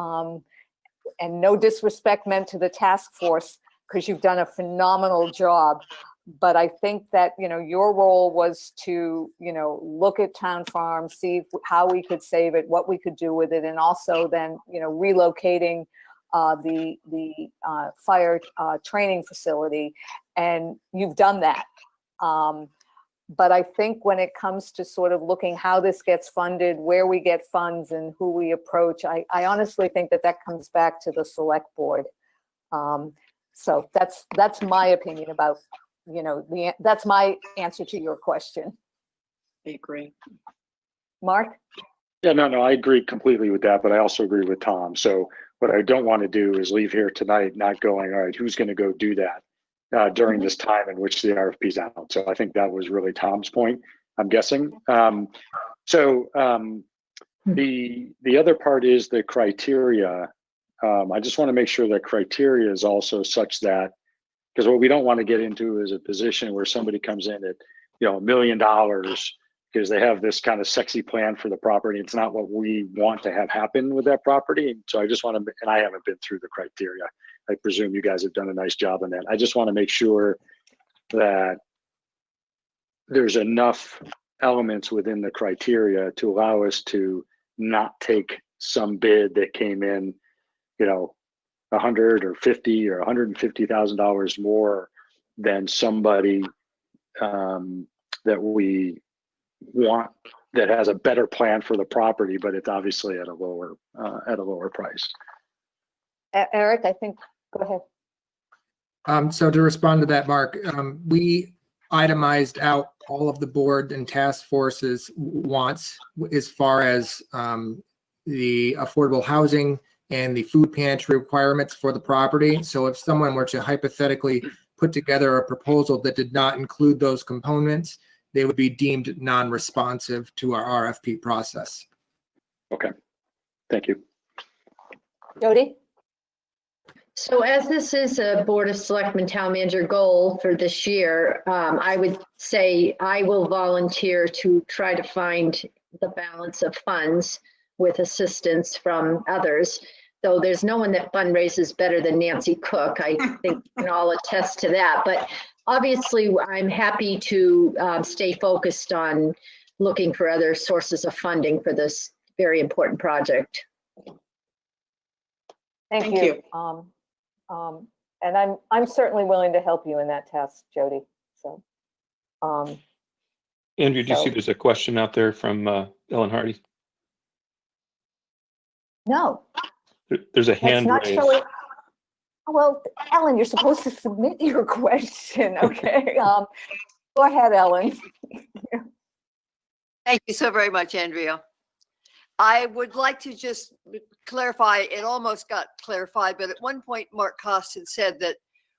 and no disrespect meant to the task force, because you've done a phenomenal job. But I think that, your role was to, look at Town Farm, see how we could save it, what we could do with it, and also then, relocating the fire training facility. And you've done that. But I think when it comes to sort of looking how this gets funded, where we get funds and who we approach, I honestly think that comes back to the select board. So that's my opinion about, that's my answer to your question. I agree. Mark? Yeah, no, I agree completely with that, but I also agree with Tom. So what I don't want to do is leave here tonight not going, all right, who's going to go do that during this time in which the RFP's out. So I think that was really Tom's point, I'm guessing. The other part is the criteria. I just want to make sure that criteria is also such that Because what we don't want to get into is a position where somebody comes in at, $1 million because they have this kind of sexy plan for the property. It's not what we want to have happen with that property. And so I just want to, and I haven't been through the criteria. I presume you guys have done a nice job on that. I just want to make sure that there's enough elements within the criteria to allow us to not take some bid that came in, $100 or $50 or $150,000 more than somebody that we want that has a better plan for the property, but it's obviously at a lower price. Eric, I think, go ahead. So to respond to that, Mark, we itemized out all of the board and task forces wants as far as the affordable housing and the food pantry requirements for the property. So if someone were to hypothetically put together a proposal that did not include those components, they would be deemed non-responsive to our RFP process. Okay, thank you. Jody? So as this is a Board of Selectmen town manager goal for this year, I would say I will volunteer to try to find the balance of funds with assistance from others. Though there's no one that fundraises better than Nancy Cook. I think we can all attest to that. But obviously, I'm happy to stay focused on looking for other sources of funding for this very important project. Thank you. And I'm certainly willing to help you in that task, Jody. So, Andrew, do you see there's a question out there from Ellen Hardy? No. There's a It's hand not raised. showing. Well, Ellen, you're supposed to submit your question. Okay. Go ahead, Ellen. Thank you so very much, Andrea. I would like to just clarify, it almost got clarified, but at one point, Mark Cost had said that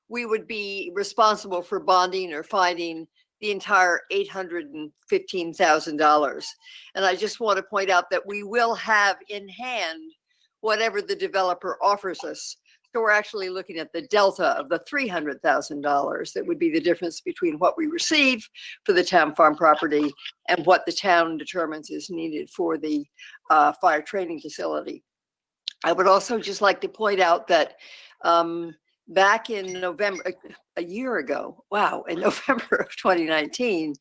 we would be responsible for bonding or finding the entire $815,000. And I just want to point out that we will have in hand whatever the developer offers us. So we're actually looking at the delta of the $300,000 that would be the difference between what we receive for the town farm property and what the town determines is needed for the fire training facility. I would also just like to point out that back in November, a year ago, wow, in November of 2019,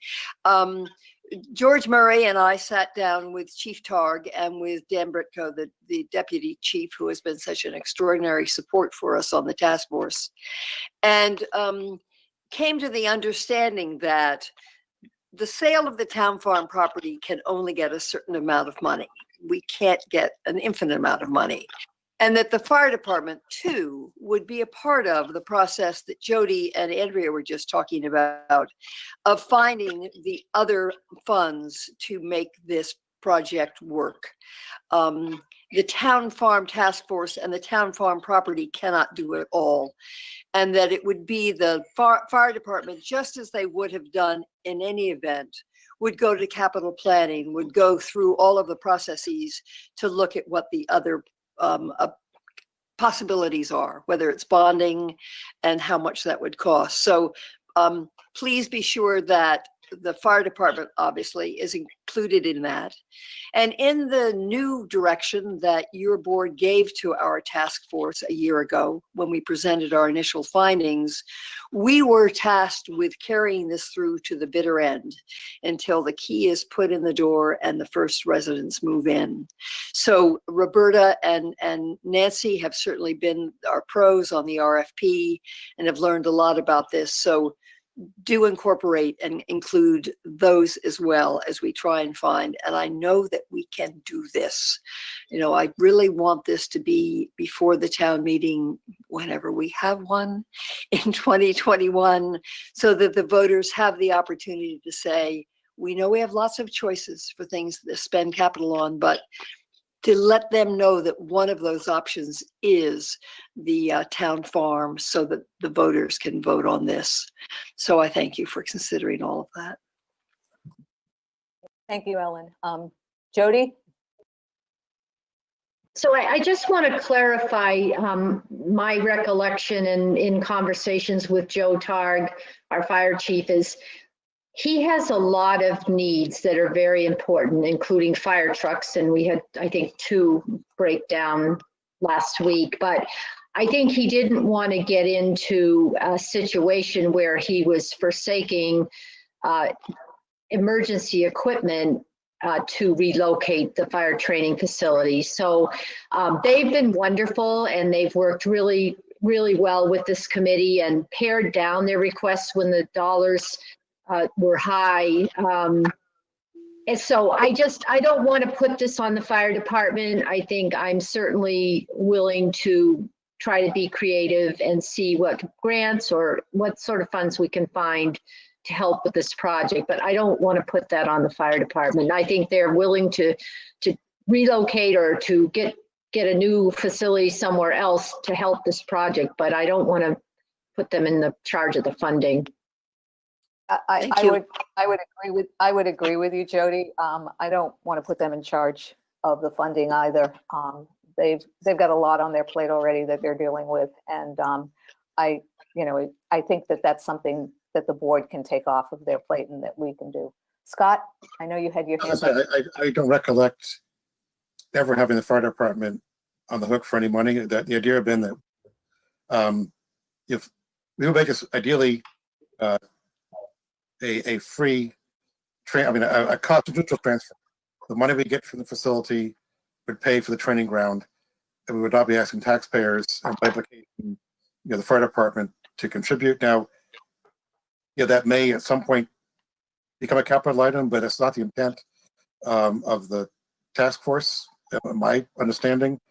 George Murray and I sat down with Chief Targ and with Dan Britko, the deputy chief, who has been such an extraordinary support for us on the task force, and came to the understanding that the sale of the town farm property can only get a certain amount of money. We can't get an infinite amount of money. And that the fire department, too, would be a part of the process that Jody and Andrea were just talking about, of finding the other funds to make this project work. The town farm task force and the town farm property cannot do it all. And that it would be the fire department, just as they would have done in any event, would go to capital planning, would go through all of the processes to look at what the other possibilities are, whether it's bonding and how much that would cost. So please be sure that the fire department obviously is included in that. And in the new direction that your board gave to our task force a year ago, when we presented our initial findings, we were tasked with carrying this through to the bitter end until the key is put in the door and the first residents move in. So Roberta and Nancy have certainly been our pros on the RFP and have learned a lot about this. So do incorporate and include those as well as we try and find. And I know that we can do this. You know, I really want this to be before the town meeting, whenever we have one in 2021, so that the voters have the opportunity to say, we know we have lots of choices for things to spend capital on, but to let them know that one of those options is the town farm, so that the voters can vote on this. So I thank you for considering all of that. Thank you, Ellen. Jody? So I just want to clarify my recollection and in conversations with Joe Targ, our fire chief, is he has a lot of needs that are very important, including fire trucks. And we had, I think, 2 break down last week. But I think he didn't want to get into a situation where he was forsaking emergency equipment to relocate the fire training facility. So they've been wonderful, and they've worked really, really well with this committee and pared down their requests when the dollars were high. And so I don't want to put this on the fire department. I think I'm certainly willing to try to be creative and see what grants or what sort of funds we can find to help with this project, but I don't want to put that on the fire department. I think they're willing to relocate or to get a new facility somewhere else to help this project, but I don't want to put them in the charge of the funding. I would agree with you, Jody. I don't want to put them in charge of the funding either. They've got a lot on their plate already that they're dealing with, and I think that that's something that the board can take off of their plate and that we can do. Scott, I know you had your hand up. I don't recollect ever having the fire department on the hook for any money. That the idea had been that if we would make this ideally a free a cost neutral transfer. The money we get from the facility would pay for the training ground, and we would not be asking taxpayers and by implication, the fire department to contribute. Now, that may at some point become a capital item, but it's not the intent of the task force, my understanding.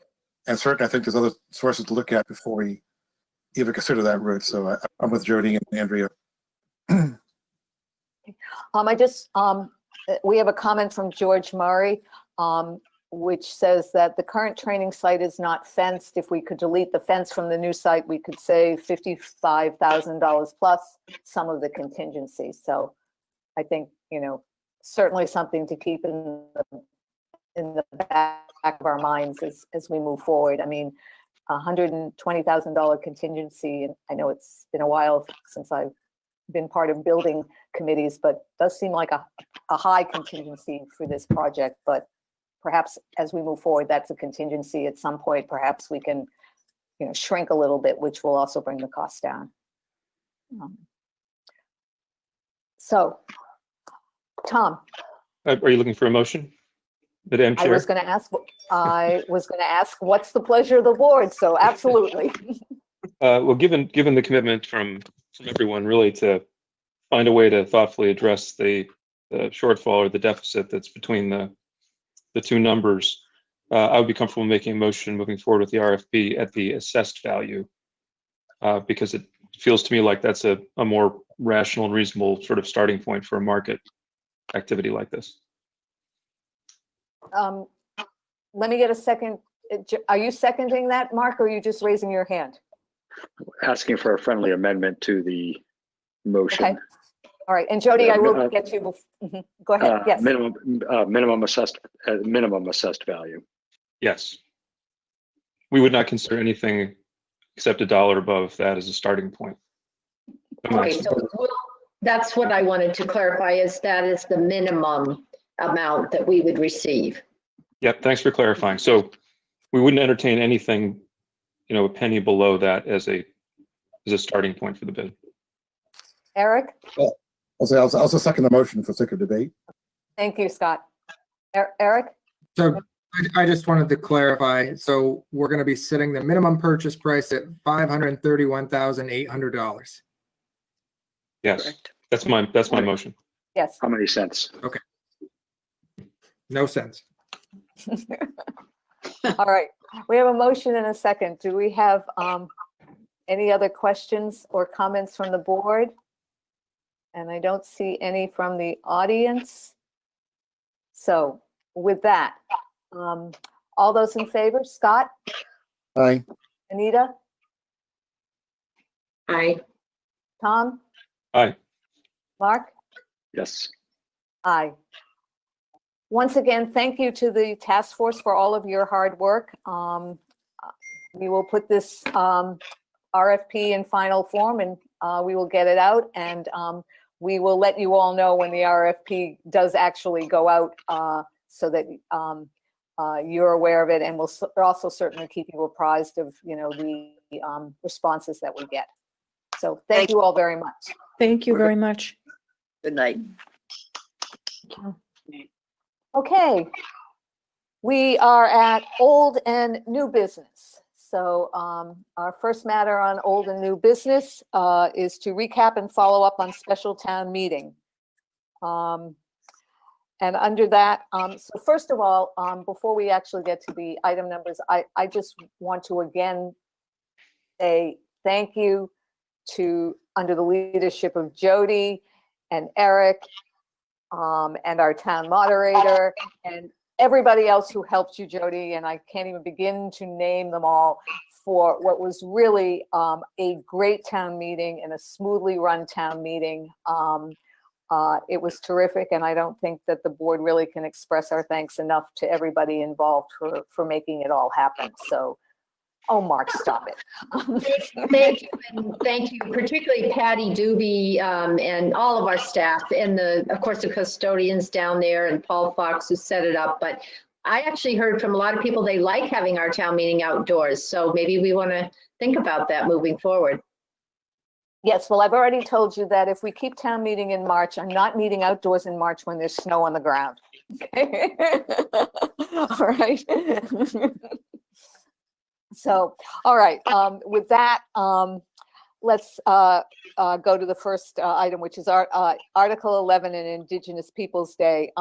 And certainly, I think there's other sources to look at before we even consider that route. So I'm with Jody and Andrea. We have a comment from George Murray, which says that the current training site is not fenced. If we could delete the fence from the new site, we could save $55,000 plus some of the contingency. So I think, certainly something to keep in the back of our minds as we move forward. I mean, $120,000 contingency, and I know it's been a while since I've been part of building committees, but does seem like a high contingency for this project. But perhaps as we move forward, that's a contingency at some point. Perhaps we can, shrink a little bit, which will also bring the cost down. So, Tom. Are you looking for a motion, Madam Chair? I was going to ask, what's the pleasure of the board? So absolutely. Well, given the commitment from everyone really to find a way to thoughtfully address the shortfall or the deficit that's between the two numbers, I would be comfortable making a motion moving forward with the RFP at the assessed value, because it feels to me like that's a more rational and reasonable sort of starting point for a market activity like this. Let me get a second. Are you seconding that, Mark, or are you just raising your hand? Asking for a friendly amendment to the motion. Okay. All right. And Jody, I will get you before. Go ahead. Yes. Minimum assessed value. Yes. We would not consider anything except $1 above that as a starting point. Okay, so that's what I wanted to clarify, is that is the minimum amount that we would receive. Yep. Thanks for clarifying. So we wouldn't entertain anything, a penny below that as a starting point for the bid. Eric? Well, I'll also second the motion for sake of debate. Thank you, Scott. Eric? So I just wanted to clarify. So we're going to be setting the minimum purchase price at $531,800. Yes, Correct. that's my motion. Yes. How many cents? Okay. No sense. All right. We have a motion and a second. Do we have any other questions or comments from the board? And I don't see any from the audience. So with that, all those in favor, Scott? Aye. Anita? Aye. Tom? Aye. Mark? Yes. Aye. once again, thank you to the task force for all of your hard work. We will put this RFP in final form, and we will get it out, and we will let you all know when the RFP does actually go out, so that you're aware of it, and we'll also certainly keep you apprised of, the responses that we get. So thank you all very much. Thank you very much. Good night. Okay, we are at old and new business. So our first matter on old and new business is to recap and follow up on special town meeting. And under that, so first of all, before we actually get to the item numbers, I just want to again say thank you to, under the leadership of Jody and Eric, and our town moderator, and everybody else who helped you, Jody, and I can't even begin to name them all, for what was really a great town meeting and a smoothly run town meeting. It was terrific, and I don't think that the board really can express our thanks enough to everybody involved for making it all happen. So, oh, Mark, stop it. Thank you, and thank you, particularly Patty Doobie, and all of our staff, and of course, the custodians down there, and Paul Fox, who set it up. But I actually heard from a lot of people, they like having our town meeting outdoors. So maybe we want to think about that moving forward. Yes, well, I've already told you that if we keep town meeting in March, I'm not meeting outdoors in March when there's snow on the ground. Okay. All right. So, all right, with that, let's go to the first item, which is our Article 11 in Indigenous Peoples Day.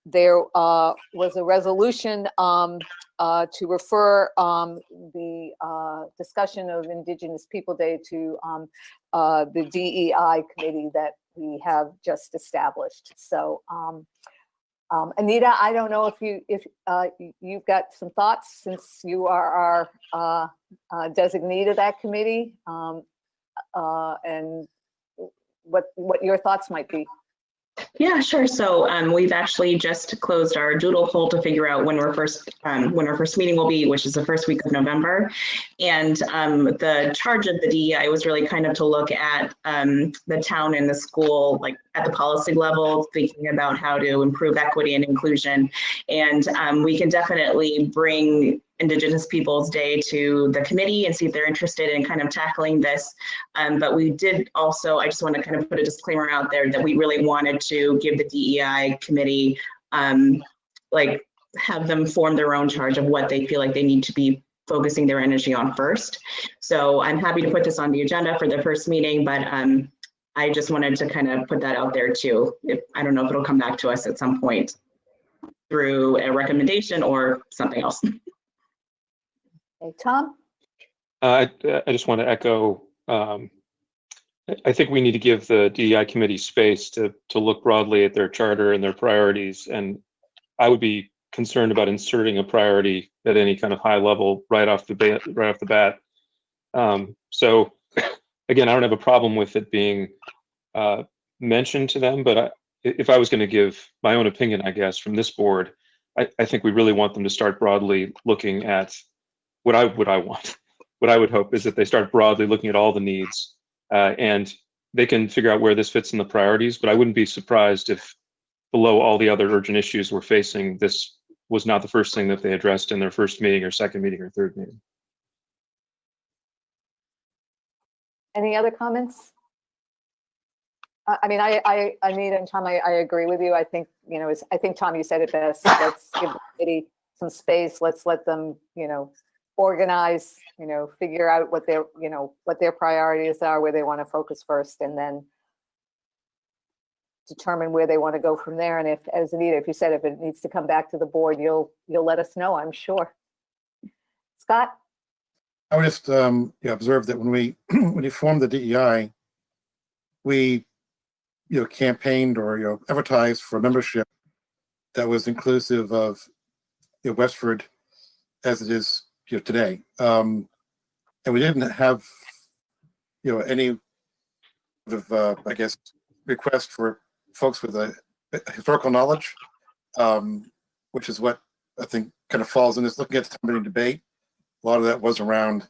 There was a resolution to refer the discussion of Indigenous People Day to the DEI committee that we have just established. So, Anita, I don't know if you've got some thoughts, since you are our designee to that committee, and what your thoughts might be. Yeah, sure. So we've actually just closed our doodle poll to figure out when our first meeting will be, which is the first week of November. And the charge of the DEI was really kind of to look at the town and the school, like at the policy level, thinking about how to improve equity and inclusion. And we can definitely bring Indigenous Peoples Day to the committee and see if they're interested in kind of tackling this. But we did also, I just want to kind of put a disclaimer out there that we really wanted to give the DEI committee, like have them form their own charge of what they feel like they need to be focusing their energy on first. So I'm happy to put this on the agenda for the first meeting, but I just wanted to kind of put that out there too. I don't know if it'll come back to us at some point through a recommendation or something else. Hey, Tom? I just want to echo, I think we need to give the DEI committee space to look broadly at their charter and their priorities. And I would be concerned about inserting a priority at any kind of high level right off the bat. So again, I don't have a problem with it being mentioned to them, but if I was going to give my own opinion, I guess, from this board, I think we really want them to start broadly looking at what I want. What I would hope is that they start broadly looking at all the needs, and they can figure out where this fits in the priorities. But I wouldn't be surprised if below all the other urgent issues we're facing, this was not the first thing that they addressed in their first meeting or second meeting or third meeting. Any other comments? I mean, Anita and Tom, I agree with you. I think, I think, Tom, you said it best. Let's give the committee some space. Let's let them, organize, figure out what their priorities are, where they want to focus first, and then determine where they want to go from there. And if, as Anita, if you said, if it needs to come back to the board, you'll let us know, I'm sure. Scott? I would just observe that when we formed the DEI, we campaigned or advertised for membership that was inclusive of Westford as it is today, and we didn't have any of I guess request for folks with a historical knowledge which is what I think kind of falls in this looking at the town meeting debate. A lot of that was around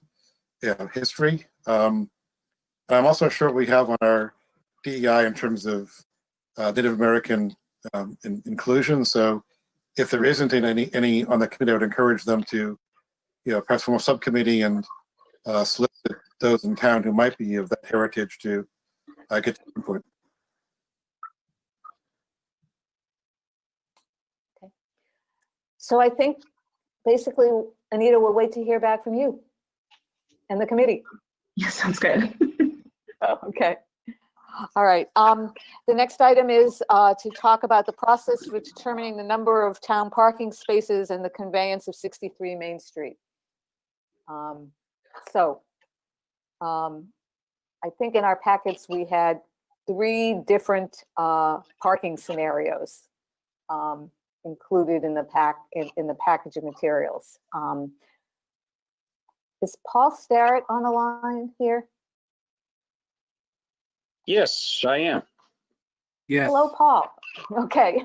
history. I'm also sure we have on our DEI in terms of Native American inclusion. So if there isn't any on the committee, I would encourage them to, perhaps from a subcommittee and solicit those in town who might be of that heritage to get input. Okay. So I think basically, Anita, we'll wait to hear back from you and the committee. Yeah, sounds good. Okay. All right. The next item is to talk about the process for determining the number of town parking spaces and the conveyance of 63 Main Street. I think in our packets we had 3 different parking scenarios included in the package of materials. Is Paul Starrett on the line here? Yes, I am. Yes. Hello, Paul. Okay.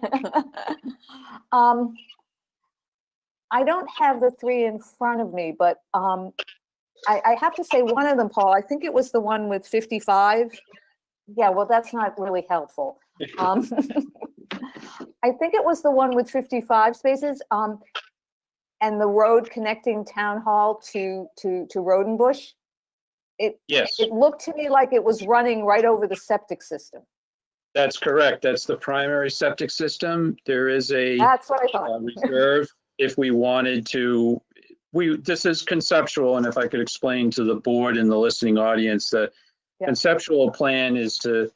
I don't have the 3 in front of me, but I have to say one of them, Paul, I think it was the one with 55. Yeah, well, that's not really helpful. I think it was the one with 55 spaces and the road connecting Town Hall to Rodenbush. Yes, It looked to me like it was running right over the septic system. that's correct. That's the primary septic system. There is a That's what I thought. reserve if we wanted to. This is conceptual, and if I could explain to the board and the listening audience, the conceptual plan is to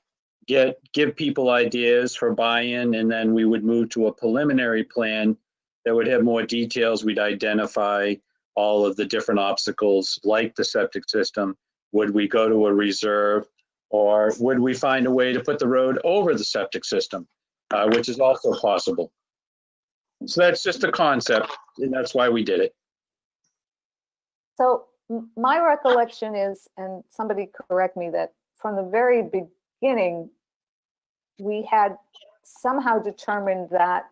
give people ideas for buy-in, and then we would move to a preliminary plan that would have more details. We'd identify all of the different obstacles like the septic system. Would we go to a reserve, or would we find a way to put the road over the septic system, which is also possible. So that's just a concept, and that's why we did it. So my recollection is, and somebody correct me, that from the very beginning, we had somehow determined that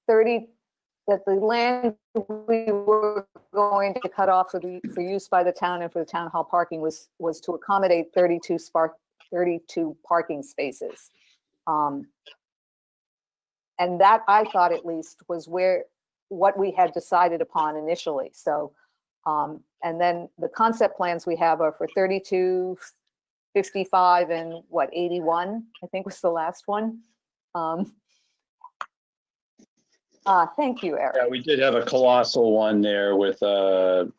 that the land we were going to cut off for use by the town and for the town hall parking was to accommodate 32 parking spaces. And that, I thought at least, was what we had decided upon initially. So, and then the concept plans we have are for 32, 55, and 81, I think was the last one. Thank you, Eric. Yeah, we did have a colossal one there with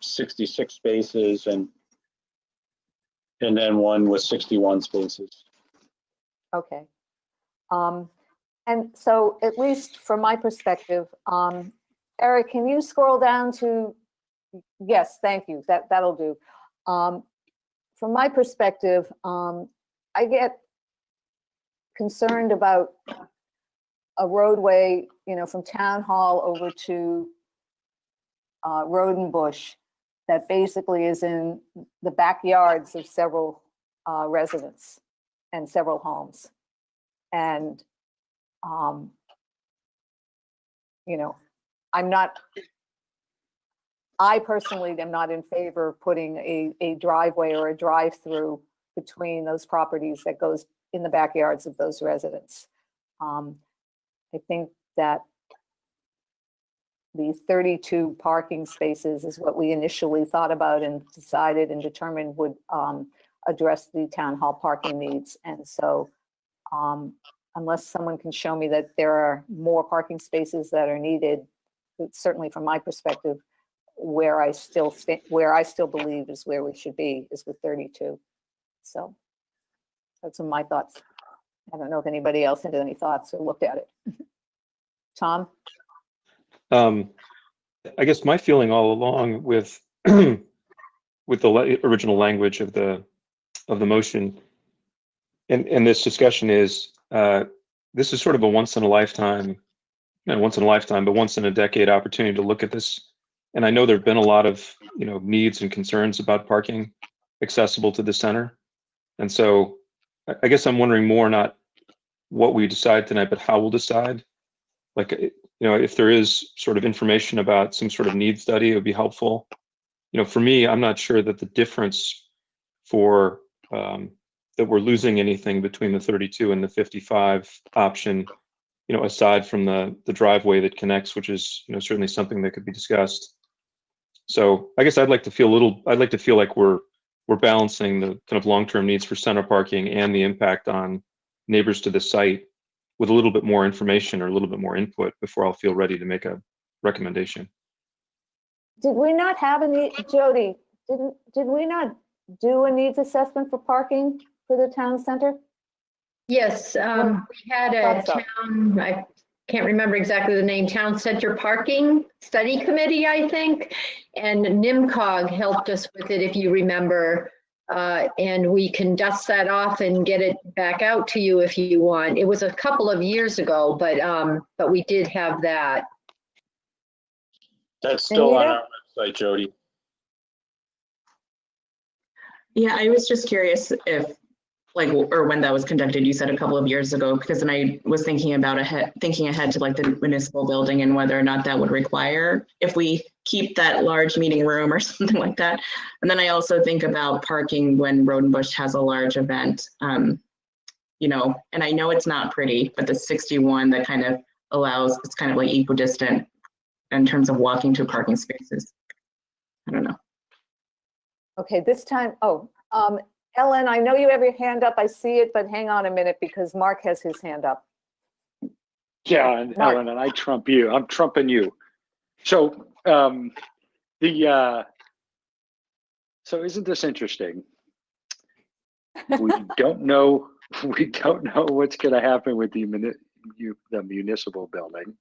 66 spaces and then one with 61 spaces. Okay. And so at least from my perspective, Eric, can you scroll down to, yes, thank you, that'll do. From my perspective, I get concerned about a roadway, from Town Hall over to Rodenbush that basically is in the backyards of several residents and several homes. And, I personally am not in favor of putting a driveway or a drive-through between those properties that goes in the backyards of those residents. I think that the 32 parking spaces is what we initially thought about and decided and determined would address the town hall parking needs. And so unless someone can show me that there are more parking spaces that are needed, certainly from my perspective, where I still believe is where we should be is with 32. So that's my thoughts. I don't know if anybody else had any thoughts or looked at it. Tom? I guess my feeling all along with the original language of the motion and this discussion is this is sort of a once in a lifetime, but once in a decade opportunity to look at this. And I know there've been a lot of needs and concerns about parking accessible to the center. And so I guess I'm wondering more not what we decide tonight, but how we'll decide. like, if there is sort of information about some sort of need study, it would be helpful. For me, I'm not sure that the difference for that we're losing anything between the 32 and the 55 option, aside from the driveway that connects, which is, certainly something that could be discussed. So I guess I'd like to feel like we're balancing the kind of long-term needs for center parking and the impact on neighbors to the site with a little bit more information or a little bit more input before I'll feel ready to make a recommendation. Did we not have a need, Jody, did we not do a needs assessment for parking for the town center? Yes, we had a town, I can't remember exactly the name, Town Center Parking Study Committee, I think. And NIMCOG helped us with it, if you remember. And we can dust that off and get it back out to you if you want. It was a couple of years ago, but we did have that. That's still on Anita? our website, Jody. Yeah, I was just curious if, like, or when that was conducted. You said a couple of years ago, because then I was thinking ahead to like the municipal building and whether or not that would require, if we keep that large meeting room or something like that. And then I also think about parking when Road and Bush has a large event, and I know it's not pretty, but the 61 that kind of allows, it's kind of like equidistant in terms of walking to parking spaces. I don't know. Okay, this time, Ellen, I know you have your hand up. I see it, but hang on a minute because Mark has his hand up. Yeah, and Mark. Ellen, and I trump you. I'm trumping you. So so isn't this interesting? We don't know what's going to happen with the municipal building,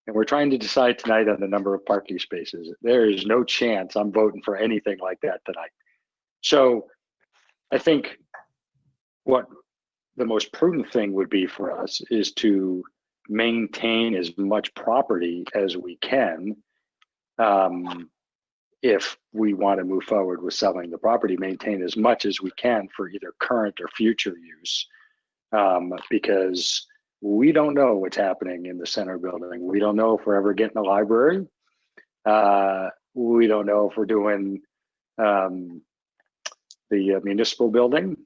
and we're trying to decide tonight on the number of parking spaces. There is no chance I'm voting for anything like that tonight. So I think what the most prudent thing would be for us is to maintain as much property as we can. If we want to move forward with selling the property, maintain as much as we can for either current or future use, because we don't know what's happening in the center building. We don't know if we're ever getting a library. We don't know if we're doing the municipal building.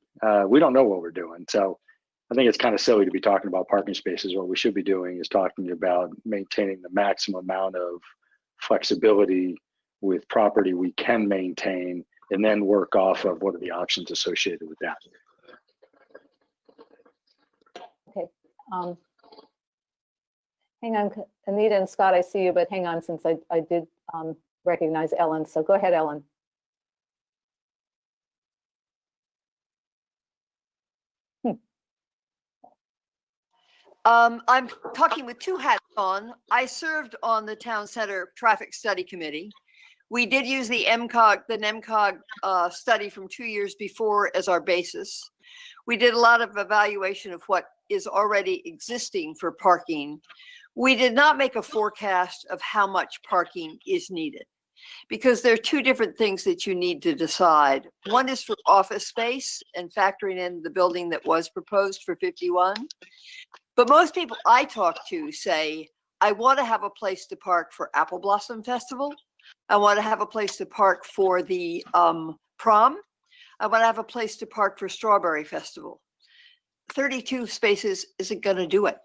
We don't know what we're doing. So I think it's kind of silly to be talking about parking spaces. What we should be doing is talking about maintaining the maximum amount of flexibility with property we can maintain, and then work off of what are the options associated with that. Okay. Hang on, Anita and Scott, I see you, but hang on, since I did recognize Ellen. So go ahead, Ellen. I'm talking with two hats on. I served on the Town Center Traffic Study Committee. We did use the NEMCOG study from 2 years before as our basis. We did a lot of evaluation of what is already existing for parking. We did not make a forecast of how much parking is needed, because there are two different things that you need to decide. One is for office space and factoring in the building that was proposed for 51. But most people I talk to say, I want to have a place to park for Apple Blossom Festival. I want to have a place to park for the prom. I want to have a place to park for Strawberry Festival. 32 spaces isn't going to do it.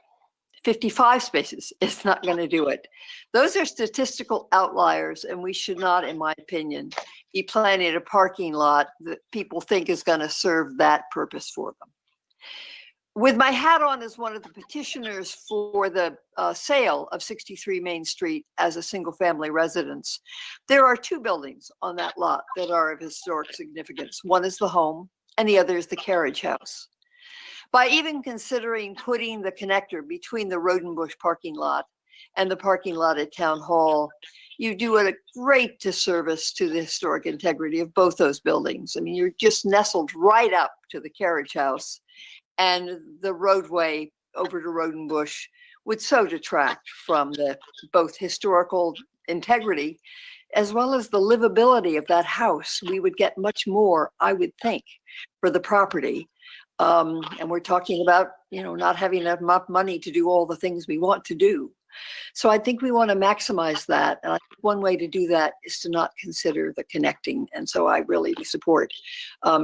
55 spaces is not going to do it. Those are statistical outliers, and we should not, in my opinion, be planning a parking lot that people think is going to serve that purpose for them. With my hat on as one of the petitioners for the sale of 63 Main Street as a single family residence, there are two buildings on that lot that are of historic significance. One is the home and the other is the carriage house. By even considering putting the connector between the Road and Bush parking lot and the parking lot at Town Hall, you do a great disservice to the historic integrity of both those buildings. I mean, you're just nestled right up to the carriage house, and the roadway over to Road and Bush would so detract from the both historical integrity as well as the livability of that house. We would get much more, I would think, for the property. And we're talking about, not having enough money to do all the things we want to do. So I think we want to maximize that. And I think one way to do that is to not consider the connecting. And so I really support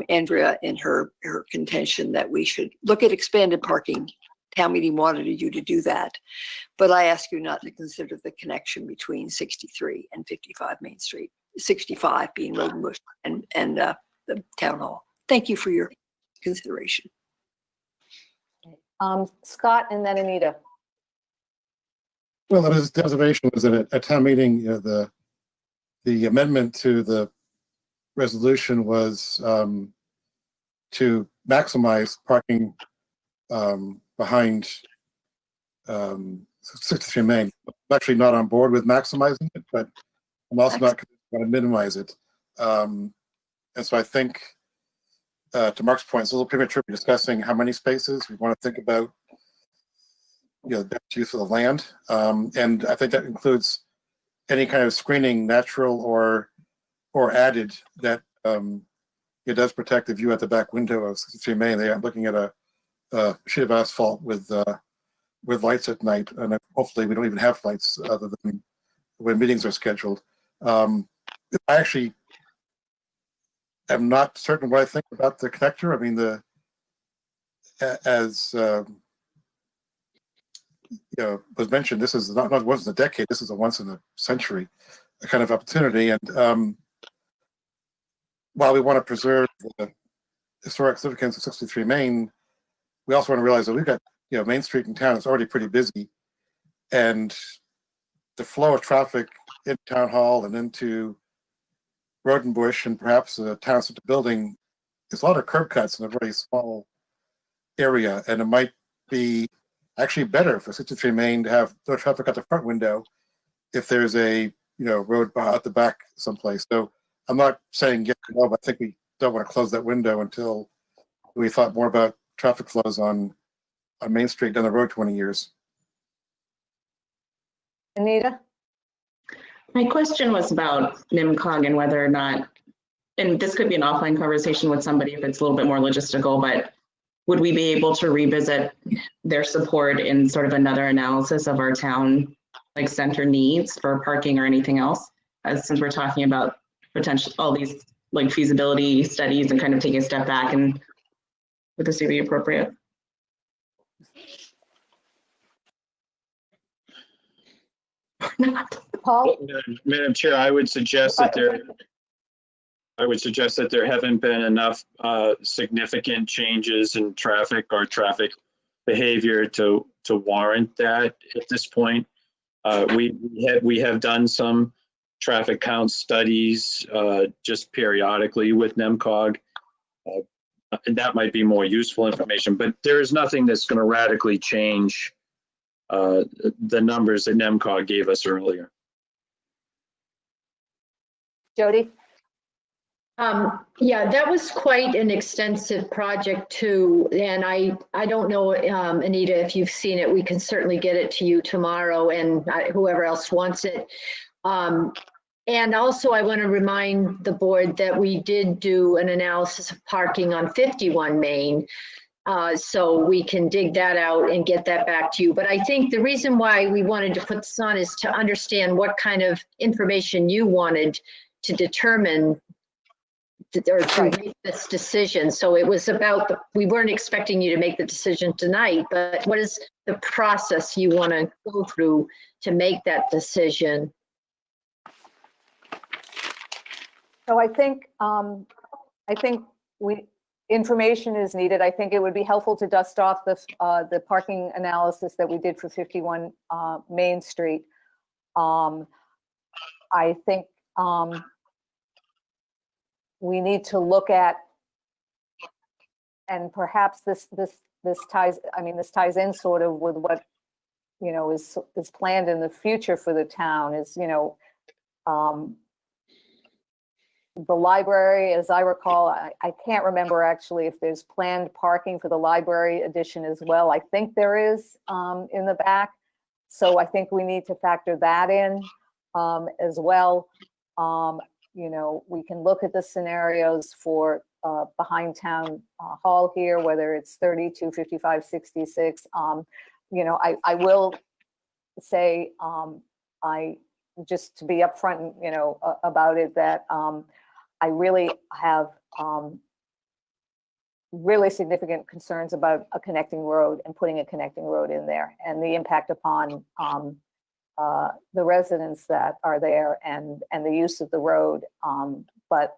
Andrea in her contention that we should look at expanded parking. Town meeting wanted you to do that. But I ask you not to consider the connection between 63 and 55 Main Street, 65 being Road and Bush and the town hall. Thank you for your consideration. Scott and then Anita. Well, the observation was that at town meeting, the amendment to the resolution was to maximize parking behind 63 Main. I'm actually not on board with maximizing it, but I'm also not going to minimize it. And so I think, to Mark's point, it's a little premature discussing how many spaces. We want to think about, the best use of the land. And I think that includes any kind of screening, natural or added, that it does protect the view at the back window of 63 Main. They are looking at a sheet of asphalt with lights at night, and hopefully we don't even have lights other than when meetings are scheduled. I actually am not certain what I think about the connector. I mean, as was mentioned, this is not once in a decade. This is a once in a century kind of opportunity. And while we want to preserve the historic significance of 63 Main, we also want to realize that we've got Main Street in town is already pretty busy, and the flow of traffic in Town Hall and into Road and Bush and perhaps the town center building is a lot of curb cuts in a very small area, and it might be actually better for 63 Main to have no traffic at the front window if there's a road at the back someplace. So I'm not saying yes or no, but I think we don't want to close that window until we thought more about traffic flows on Main Street down the road 20 years. Anita? My question was about NIMCOG and whether or not, and this could be an offline conversation with somebody if it's a little bit more logistical, but would we be able to revisit their support in sort of another analysis of our town center needs for parking or anything else? Since we're talking about potential, all these feasibility studies and kind of taking a step back, and would this be appropriate? Paul? Madam Chair, I would suggest that there haven't been enough significant changes in traffic or traffic behavior to warrant that at this point. We have done some traffic count studies just periodically with NEMCOG. And that might be more useful information, but there is nothing that's going to radically change the numbers that NEMCOG gave us earlier. Jody? Yeah, that was quite an extensive project too. And I don't know, Anita, if you've seen it, we can certainly get it to you tomorrow, and whoever else wants it. And also I want to remind the board that we did do an analysis of parking on 51 Main. So we can dig that out and get that back to you. But I think the reason why we wanted to put this on is to understand what kind of information you wanted to determine or to make this decision. So it was about, we weren't expecting you to make the decision tonight, but what is the process you want to go through to make that decision? So I think information is needed. I think it would be helpful to dust off the parking analysis that we did for 51 Main Street. I think we need to look at, and perhaps this ties in sort of with what is planned in the future for the town. Is the library, as I recall, I can't remember actually if there's planned parking for the library addition as well. I think there is in the back. So I think we need to factor that in as well. We can look at the scenarios for behind town hall here, whether it's 32, 55, 66. I will say, just to be upfront, about it, that I really have really significant concerns about a connecting road and putting a connecting road in there, and the impact upon the residents that are there and the use of the road. But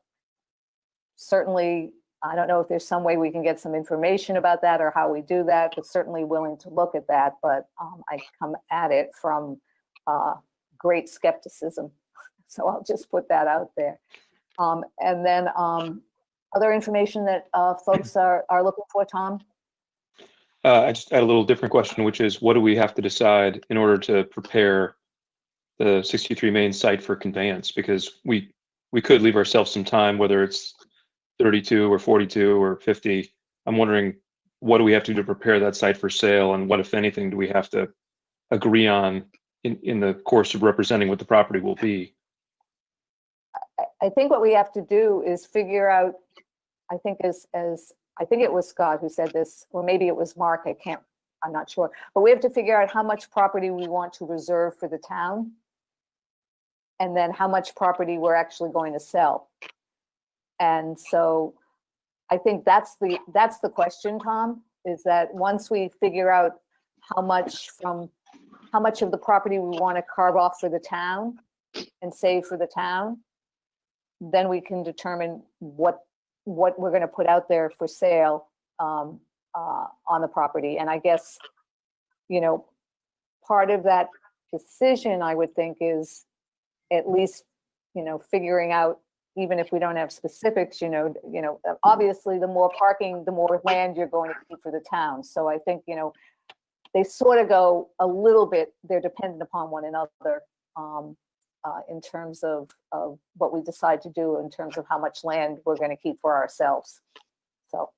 certainly, I don't know if there's some way we can get some information about that or how we do that, but certainly willing to look at that. But I come at it from great skepticism. So I'll just put that out there. And then other information that folks are looking for, Tom? I just had a little different question, which is, what do we have to decide in order to prepare the 63 Main site for conveyance? Because we could leave ourselves some time, whether it's 32 or 42 or 50. I'm wondering, what do we have to do to prepare that site for sale, and what, if anything, do we have to agree on in the course of representing what the property will be? I think what we have to do is figure out, I think I think it was Scott who said this, or maybe it was Mark, I'm not sure. But we have to figure out how much property we want to reserve for the town, and then how much property we're actually going to sell. And so I think that's the question, Tom, is that once we figure out how much of the property we want to carve off for the town and save for the town, then we can determine what we're going to put out there for sale on the property. And I guess, part of that decision, I would think, is at least, figuring out, even if we don't have specifics, obviously the more parking, the more land you're going to keep for the town. So I think, they sort of go a little bit, they're dependent upon one another in terms of what we decide to do in terms of how much land we're going to keep for ourselves. So,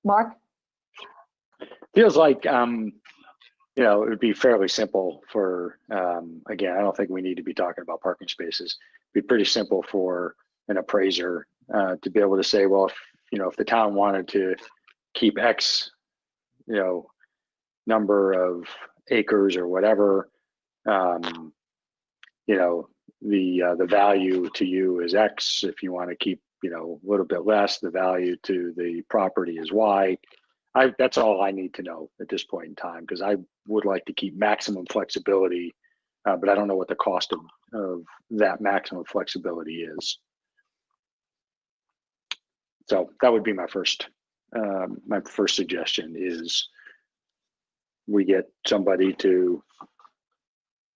Mark? Feels like, it would be fairly simple for, again, I don't think we need to be talking about parking spaces. It'd be pretty simple for an appraiser to be able to say, well, if the town wanted to keep X, number of acres or whatever, the value to you is X. If you want to keep, a little bit less, the value to the property is Y. That's all I need to know at this point in time, because I would like to keep maximum flexibility, but I don't know what the cost of that maximum flexibility is. So that would be my first suggestion, is we get somebody to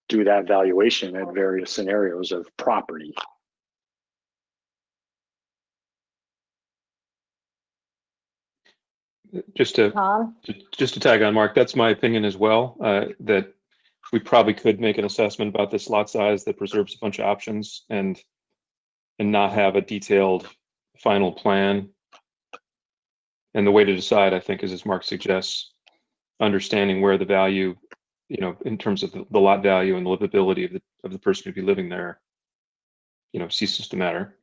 do that valuation at various scenarios of property. Just to tag on, Mark, that's my opinion as well, that we probably could make an assessment about this lot size that preserves a bunch of options and not have a detailed final plan. And the way to decide, I think, is, as Mark suggests, understanding where the value, in terms of the lot value and the livability of the person who'd be living there, ceases to matter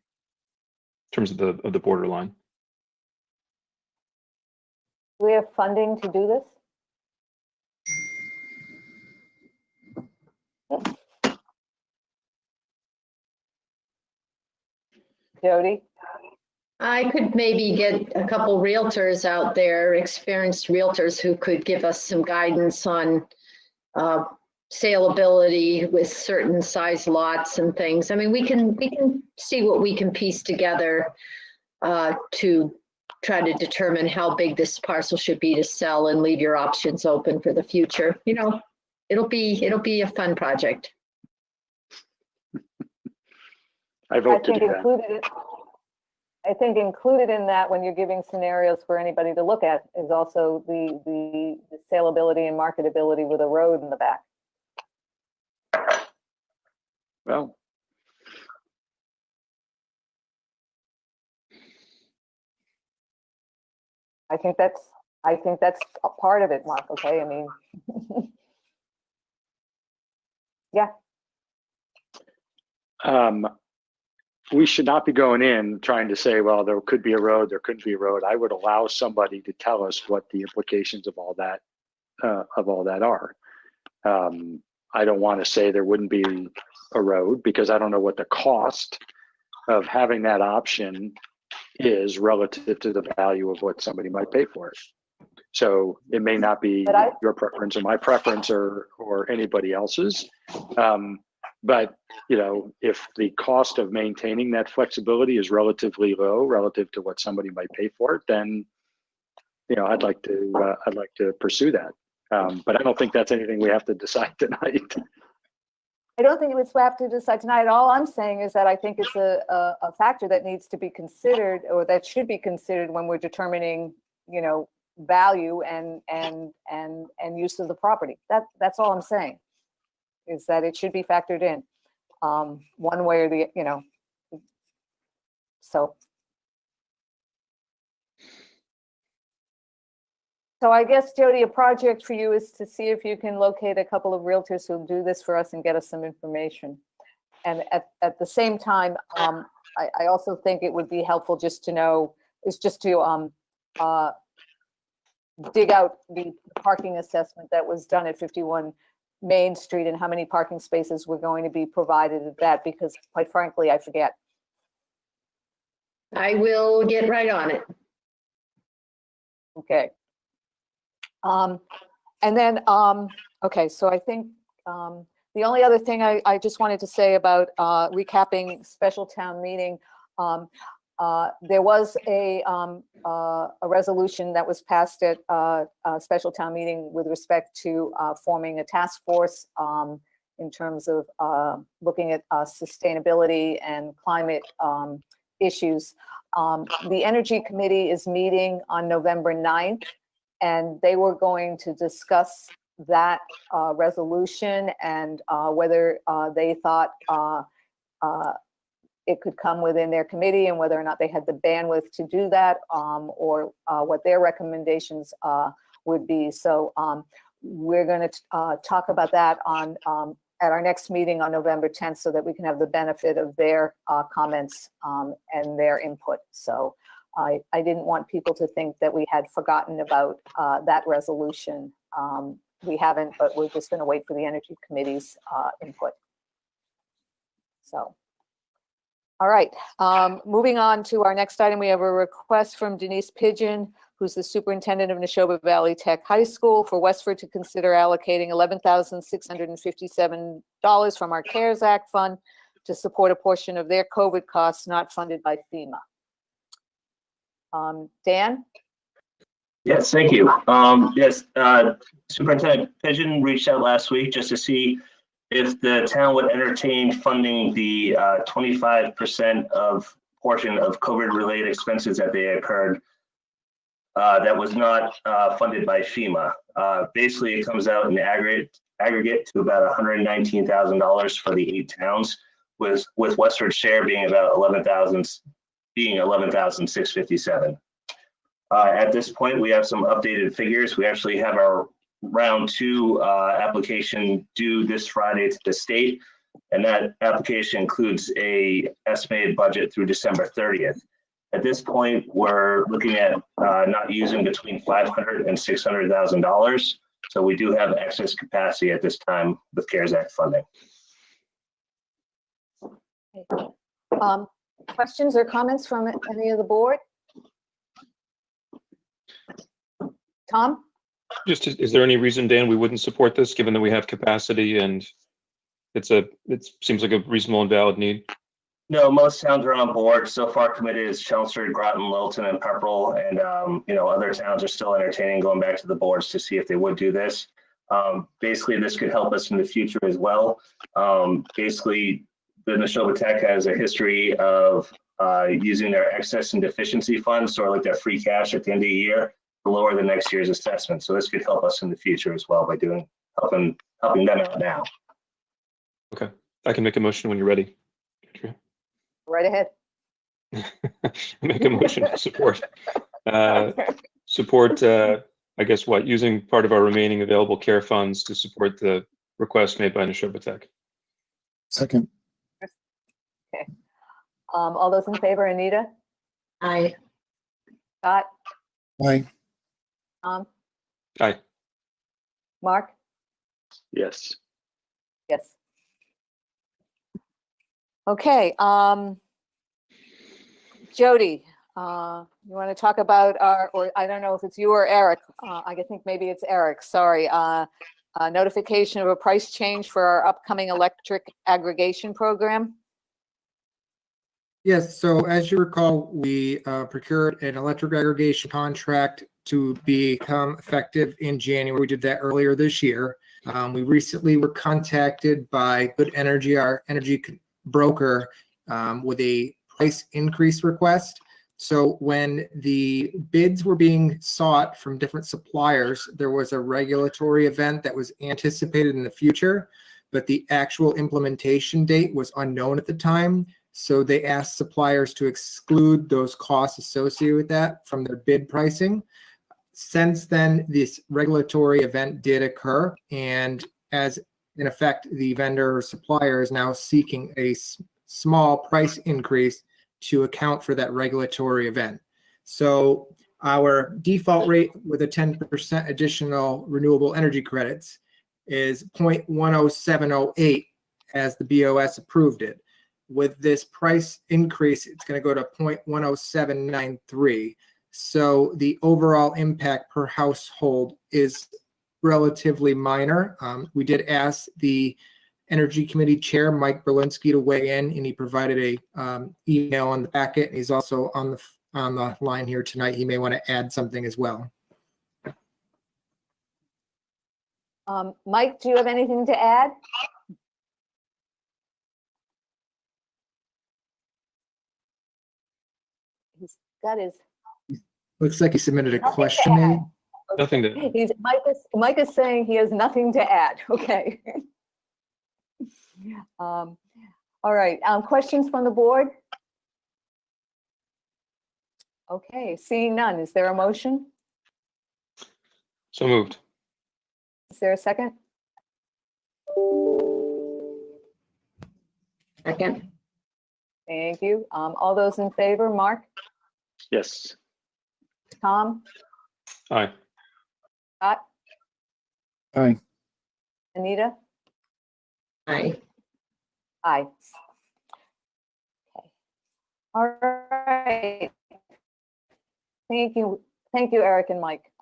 in terms of the borderline. Do we have funding to do this? Jody? I could maybe get a couple realtors out there, experienced realtors, who could give us some guidance on saleability with certain size lots and things. I mean, we can see what we can piece together to try to determine how big this parcel should be to sell, and leave your options open for the future. It'll be a fun project. I vote to do that. I think included in that, when you're giving scenarios for anybody to look at, is also the saleability and marketability with a road in the back. Well, I think that's a part of it, Mark. Okay, I mean, yeah. We should not be going in trying to say, well, there could be a road, there couldn't be a road. I would allow somebody to tell us what the implications of all that of all that are. I don't want to say there wouldn't be a road because I don't know what the cost of having that option is relative to the value of what somebody might pay for it. So it may not be your preference or my preference or anybody else's. But you know, if the cost of maintaining that flexibility is relatively low relative to what somebody might pay for it, then you know, I'd like to pursue that. But I don't think that's anything we have to decide tonight. I don't think we have to decide tonight. All I'm saying is that I think it's a factor that needs to be considered, or that should be considered when we're determining, you know, value and use of the property. That's all I'm saying, is that it should be factored in, one way or the, you know. So I guess, Jody, a project for you is to see if you can locate a couple of realtors who'll do this for us and get us some information. And at the same time, I also think it would be helpful just to know, is just to dig out the parking assessment that was done at 51 Main Street and how many parking spaces were going to be provided at that, because quite frankly, I forget. I will get right on it. Okay. And then, okay, so I think the only other thing I just wanted to say about recapping special town meeting, there was a resolution that was passed at a special town meeting with respect to forming a task force in terms of looking at sustainability and climate issues. The Energy Committee is meeting on November 9th. And they were going to discuss that resolution and whether they thought it could come within their committee and whether or not they had the bandwidth to do that, or what their recommendations would be. So we're going to talk about that on at our next meeting on November 10th, so that we can have the benefit of their comments and their input. So I didn't want people to think that we had forgotten about that resolution. We haven't, but we're just going to wait for the Energy Committee's input. So, all right. Moving on to our next item, we have a request from Denise Pigeon, who's the superintendent of Neshoba Valley Tech High School, for Westford to consider allocating $11,657 from our CARES Act fund to support a portion of their COVID costs not funded by FEMA. Dan? Yes, thank you. Yes, Superintendent Pigeon reached out last week just to see if the town would entertain funding the 25% of portion of COVID-related expenses that they incurred that was not funded by FEMA. Basically, it comes out in aggregate to about $119,000 for the 8 towns, with Westford's share being about $11,657. At this point, we have some updated figures. We actually have our round 2 application due this Friday to the state, and that application includes a estimated budget through December 30th. At this point, we're looking at not using between $500,000 and $600,000. So we do have excess capacity at this time with CARES Act funding. Questions or comments from any of the board? Tom? Just, is there any reason, Dan, we wouldn't support this, given that we have capacity and it seems like a reasonable and valid need? No, most towns are on board. So far committed is Chelmsford, Groton, Littleton, and Pepperell, and other towns are still entertaining going back to the boards to see if they would do this. Basically, this could help us in the future as well. Basically, the Neshoba Tech has a history of using their excess and deficiency funds, sort of like their free cash at the end of the year, to lower the next year's assessment. So this could help us in the future as well by helping them out now. Okay, I can make a motion when you're ready. Right ahead. Make a motion to support. I guess using part of our remaining available care funds to support the request made by Neshoba Tech. Second. Okay. All those in favor, Anita? Aye. Scott? Aye. Tom? Aye. Mark? Yes. Yes. Okay, Jody, you want to talk about or I don't know if it's you or Eric, I think maybe it's Eric, sorry, notification of a price change for our upcoming electric aggregation program? Yes, so as you recall, we procured an electric aggregation contract to become effective in January. We did that earlier this year. We recently were contacted by Good Energy, our energy broker, with a price increase request. So when the bids were being sought from different suppliers, there was a regulatory event that was anticipated in the future, but the actual implementation date was unknown at the time. So they asked suppliers to exclude those costs associated with that from their bid pricing. Since then, this regulatory event did occur, and as in effect, the vendor or supplier is now seeking a small price increase to account for that regulatory event. So our default rate with a 10% additional renewable energy credits is 0.10708 as the BOS approved it. With this price increase, it's going to go to 0.10793. So the overall impact per household is relatively minor. We did ask the Energy Committee Chair, Mike Berlinski, to weigh in, and he provided a email on the packet. He's also on the line here tonight. He may want to add something as well. Mike, do you have anything to add? He's got his. Looks like he submitted a question. Maybe. Nothing to. Mike is saying he has nothing to add. Okay. All right. Questions from the board? Okay. Seeing none. Is there a motion? So moved. Is there a second? Second. Thank you. All those in favor? Mark? Yes. Tom? Aye. Scott? Aye. Anita? Aye. Aye. Okay. All right. Thank you, Eric and Mike.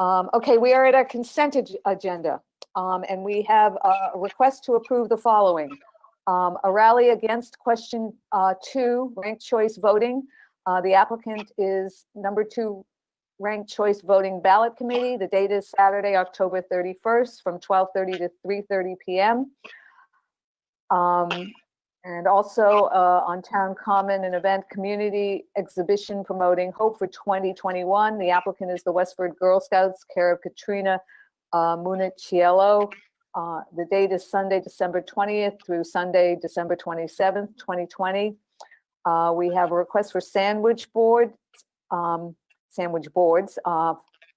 Okay, we are at our consent agenda, and we have a request to approve the following. A rally against question 2, ranked choice voting. The applicant is number 2 ranked choice voting ballot committee. The date is Saturday, October 31st from 12:30 to 3:30 p.m. And also on Town Common, an event community exhibition promoting Hope for 2021. The applicant is the Westford Girl Scouts, care of Katrina Municiello. The date is Sunday, December 20th through Sunday, December 27th, 2020. We have a request for sandwich boards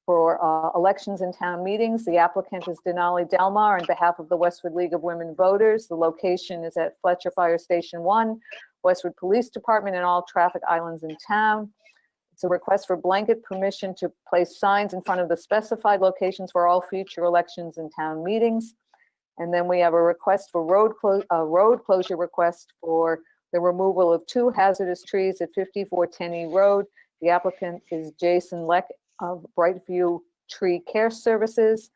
for elections and town meetings. The applicant is Denali Delmar on behalf of the Westford League of Women Voters. The location is at Fletcher Fire Station 1, Westford Police Department, and all traffic islands in town. It's a request for blanket permission to place signs in front of the specified locations for all future elections and town meetings. And then we have a request for road closure request for the removal of 2 hazardous trees at 54 Tenney Road. The applicant is Jason Leck of Brightview Tree Care Services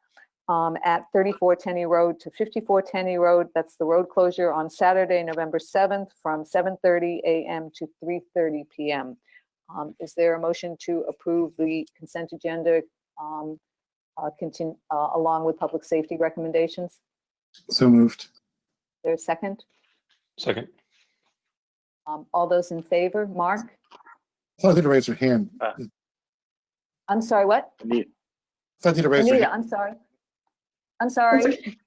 at 34 Tenney Road to 54 Tenney Road. That's the road closure on Saturday, November 7th from 7:30 a.m. to 3:30 p.m. Is there a motion to approve the consent agenda along with public safety recommendations? So moved. Is there a second? Second. All those in favor? Mark? I thought you to raise your hand. I'm sorry, what? Anita. I thought you to raise your Anita, hand. I'm sorry. I'm sorry.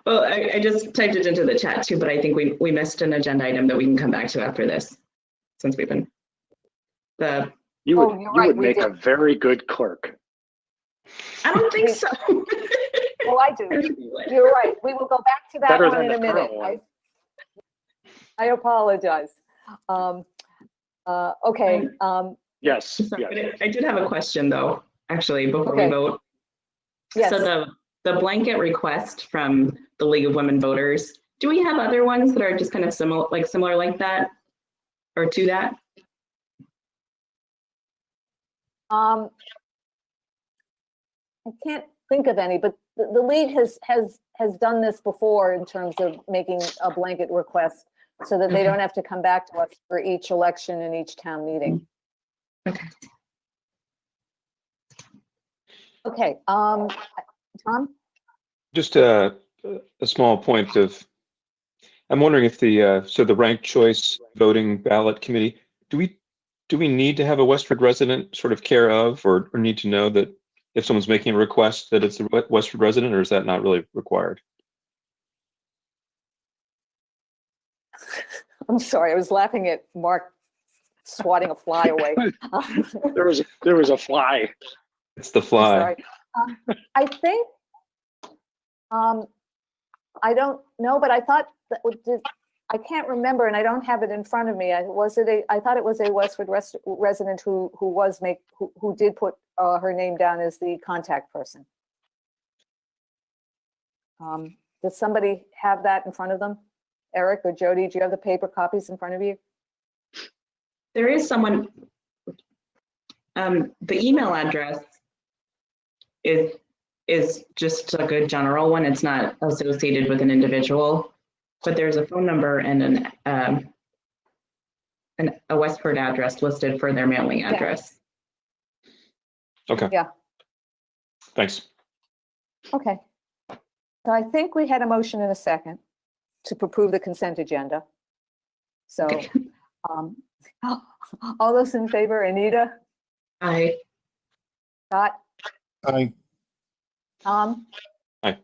Well, I just typed it into the chat too, but I think we missed an agenda item that we can come back to after this, since we've been You Oh, would, you're you right, would we make a did. very good clerk. I don't think so. Oh, I do. You're right. We will go back to that Better one than in a the current minute. one. I apologize. Okay. Yes, yes. I did have a question though, actually, before we Okay. vote. Yes. So the blanket request from the League of Women Voters, do we have other ones that are just kind of similar like that or to that? I can't think of any, but the league has done this before in terms of making a blanket request so that they don't have to come back to us for each election and each town meeting. Okay. Okay, Tom? Just a small point of, I'm wondering if the ranked choice voting ballot committee, do we need to have a Westford resident sort of care of, or need to know that if someone's making a request that it's a Westford resident, or is that not really required? I'm sorry, I was laughing at Mark swatting a fly away. There was a fly. It's the fly. Sorry. I think, I don't know, but I thought that I can't remember, and I don't have it in front of me. I thought it was a Westford resident who did put her name down as the contact person. Does somebody have that in front of them? Eric or Jody, do you have the paper copies in front of you? There is someone, the email address is just a good general one. It's not associated with an individual, but there's a phone number and a Westford address listed for their mailing address. Okay. Yeah. Thanks. Okay. So I think we had a motion and a second to approve the consent agenda. So, Okay. all those in favor, Anita, Aye. Scott, Aye. Tom? Aye.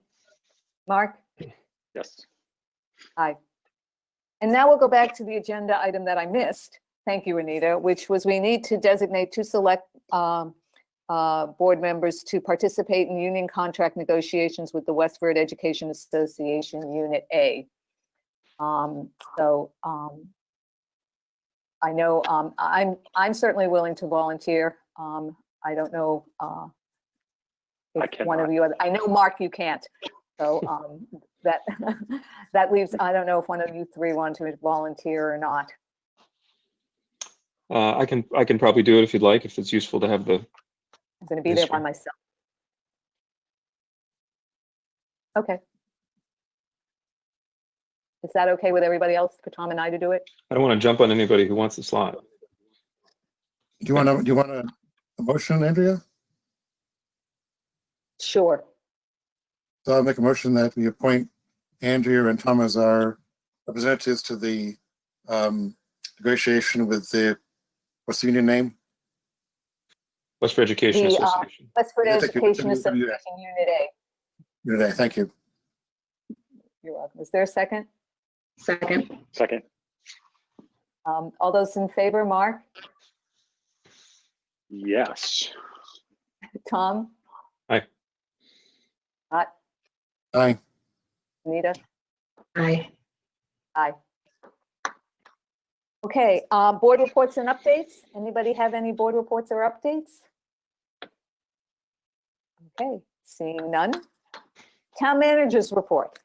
Mark? Yes. Aye. And now we'll go back to the agenda item that I missed. Thank you, Anita, which was we need to designate two select board members to participate in union contract negotiations with the Westford Education Association Unit A. I know I'm certainly willing to volunteer. I don't know if one of you, I know Mark, you can't. So that leaves, I don't know if one of you three want to volunteer or not. I can probably do it if you'd like, if it's useful to have the. I'm going to be there by myself. Okay. Is that okay with everybody else for Tom and I to do it? I don't want to jump on anybody who wants the slot. Do you want a motion, Andrea? Sure. So I'll make a motion that we appoint Andrea and Tom as our representatives to the negotiation with what's the union name? Westford Education Association. Westford Yeah, thank you. Education Association Unit A. Unit A, thank you. You're welcome. Is there a second? Second. Second. All those in favor, Mark? Yes. Tom? Aye. Scott? Aye. Anita? Aye. Aye. Okay, board reports and updates. Anybody have any board reports or updates? Okay, seeing none. Town managers report.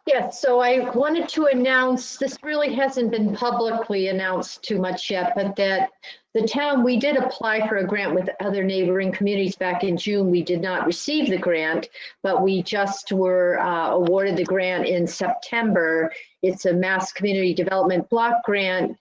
Yes, so I wanted to announce, this really hasn't been publicly announced too much yet, but that the town, we did apply for a grant with other neighboring communities back in June. We did not receive the grant, but we just were awarded the grant in September. It's a Mass Community Development Block Grant,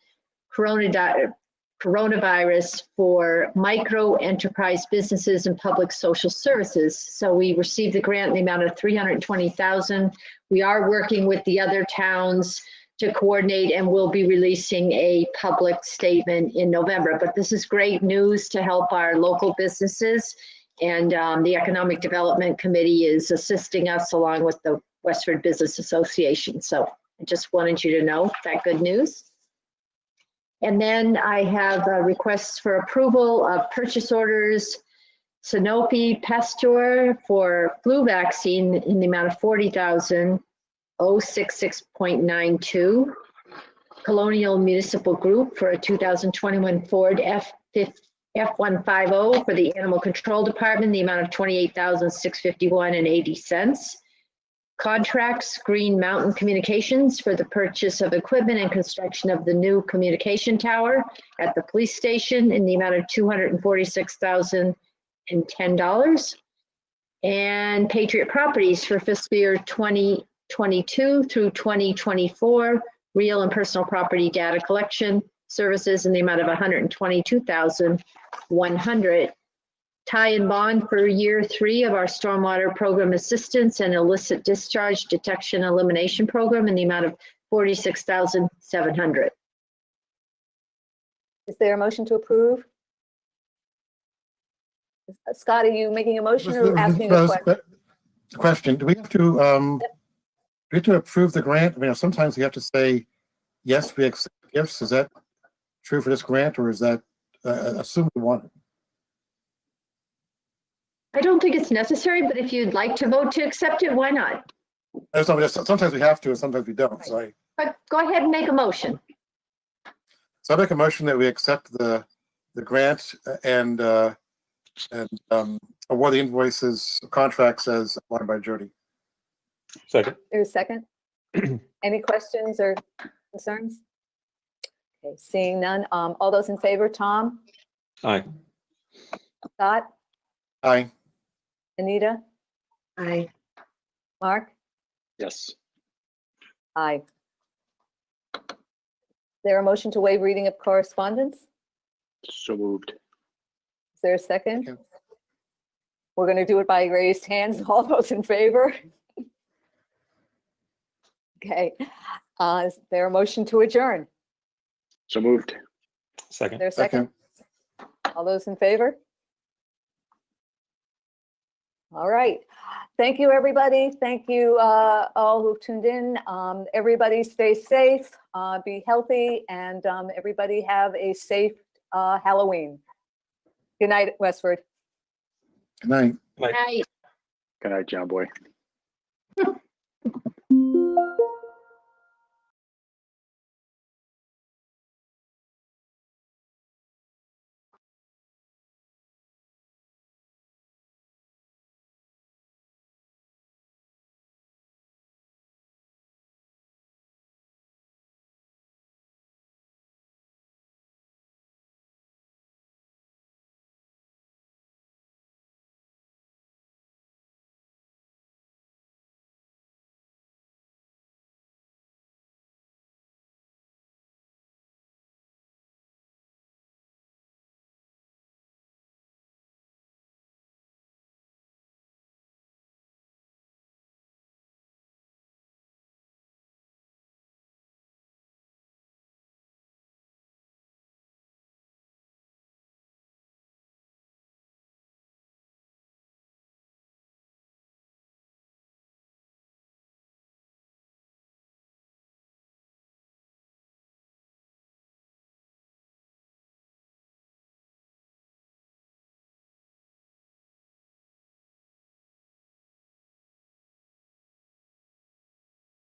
coronavirus for micro enterprise businesses and public social services. So we received the grant in the amount of $320,000. We are working with the other towns to coordinate, and we'll be releasing a public statement in November. But this is great news to help our local businesses. And the Economic Development Committee is assisting us along with the Westford Business Association. So I just wanted you to know that good news. And then I have requests for approval of purchase orders, Sanofi Pasteur for flu vaccine in the amount of $40,066.92. Colonial Municipal Group for a 2021 Ford F-150 F-150 for the Animal Control Department, the amount of $28,651.80. Contracts, Green Mountain Communications for the purchase of equipment and construction of the new communication tower at the police station in the amount of $246,010. And Patriot Properties for fiscal year 2022 through 2024, real and personal property data collection services in the amount of $122,100. Tie and bond for year 3 of our stormwater program assistance and illicit discharge detection elimination program in the amount of $46,700. Is there a motion to approve? Scott, are you making a motion or asking a question? Question, do we have to approve the grant? I mean, sometimes we have to say, yes, we accept gifts. Is that true for this grant, or is that assume we want it? I don't think it's necessary, but if you'd like to vote to accept it, why not? Sometimes we have to, and sometimes we don't. So But go ahead and make a motion. I make a motion that we accept the grant and award the invoices, contracts as outlined by Jody. Second. There's a second. Any questions or concerns? Okay, seeing none. All those in favor, Tom, Aye. Scott, Aye. Anita, Aye. Mark? Yes. Aye. Is there a motion to waive reading of correspondence? So moved. Is there a second? Second. We're going to do it by raised hands. All those in favor? Okay. Is there a motion to adjourn? So moved. Is Second. there a second? All those in favor? All right. Thank you, everybody. Thank you all who tuned in. Everybody stay safe, be healthy, and everybody have a safe Halloween. Good night, Westford. Good night. Aye. Good night, John Boy.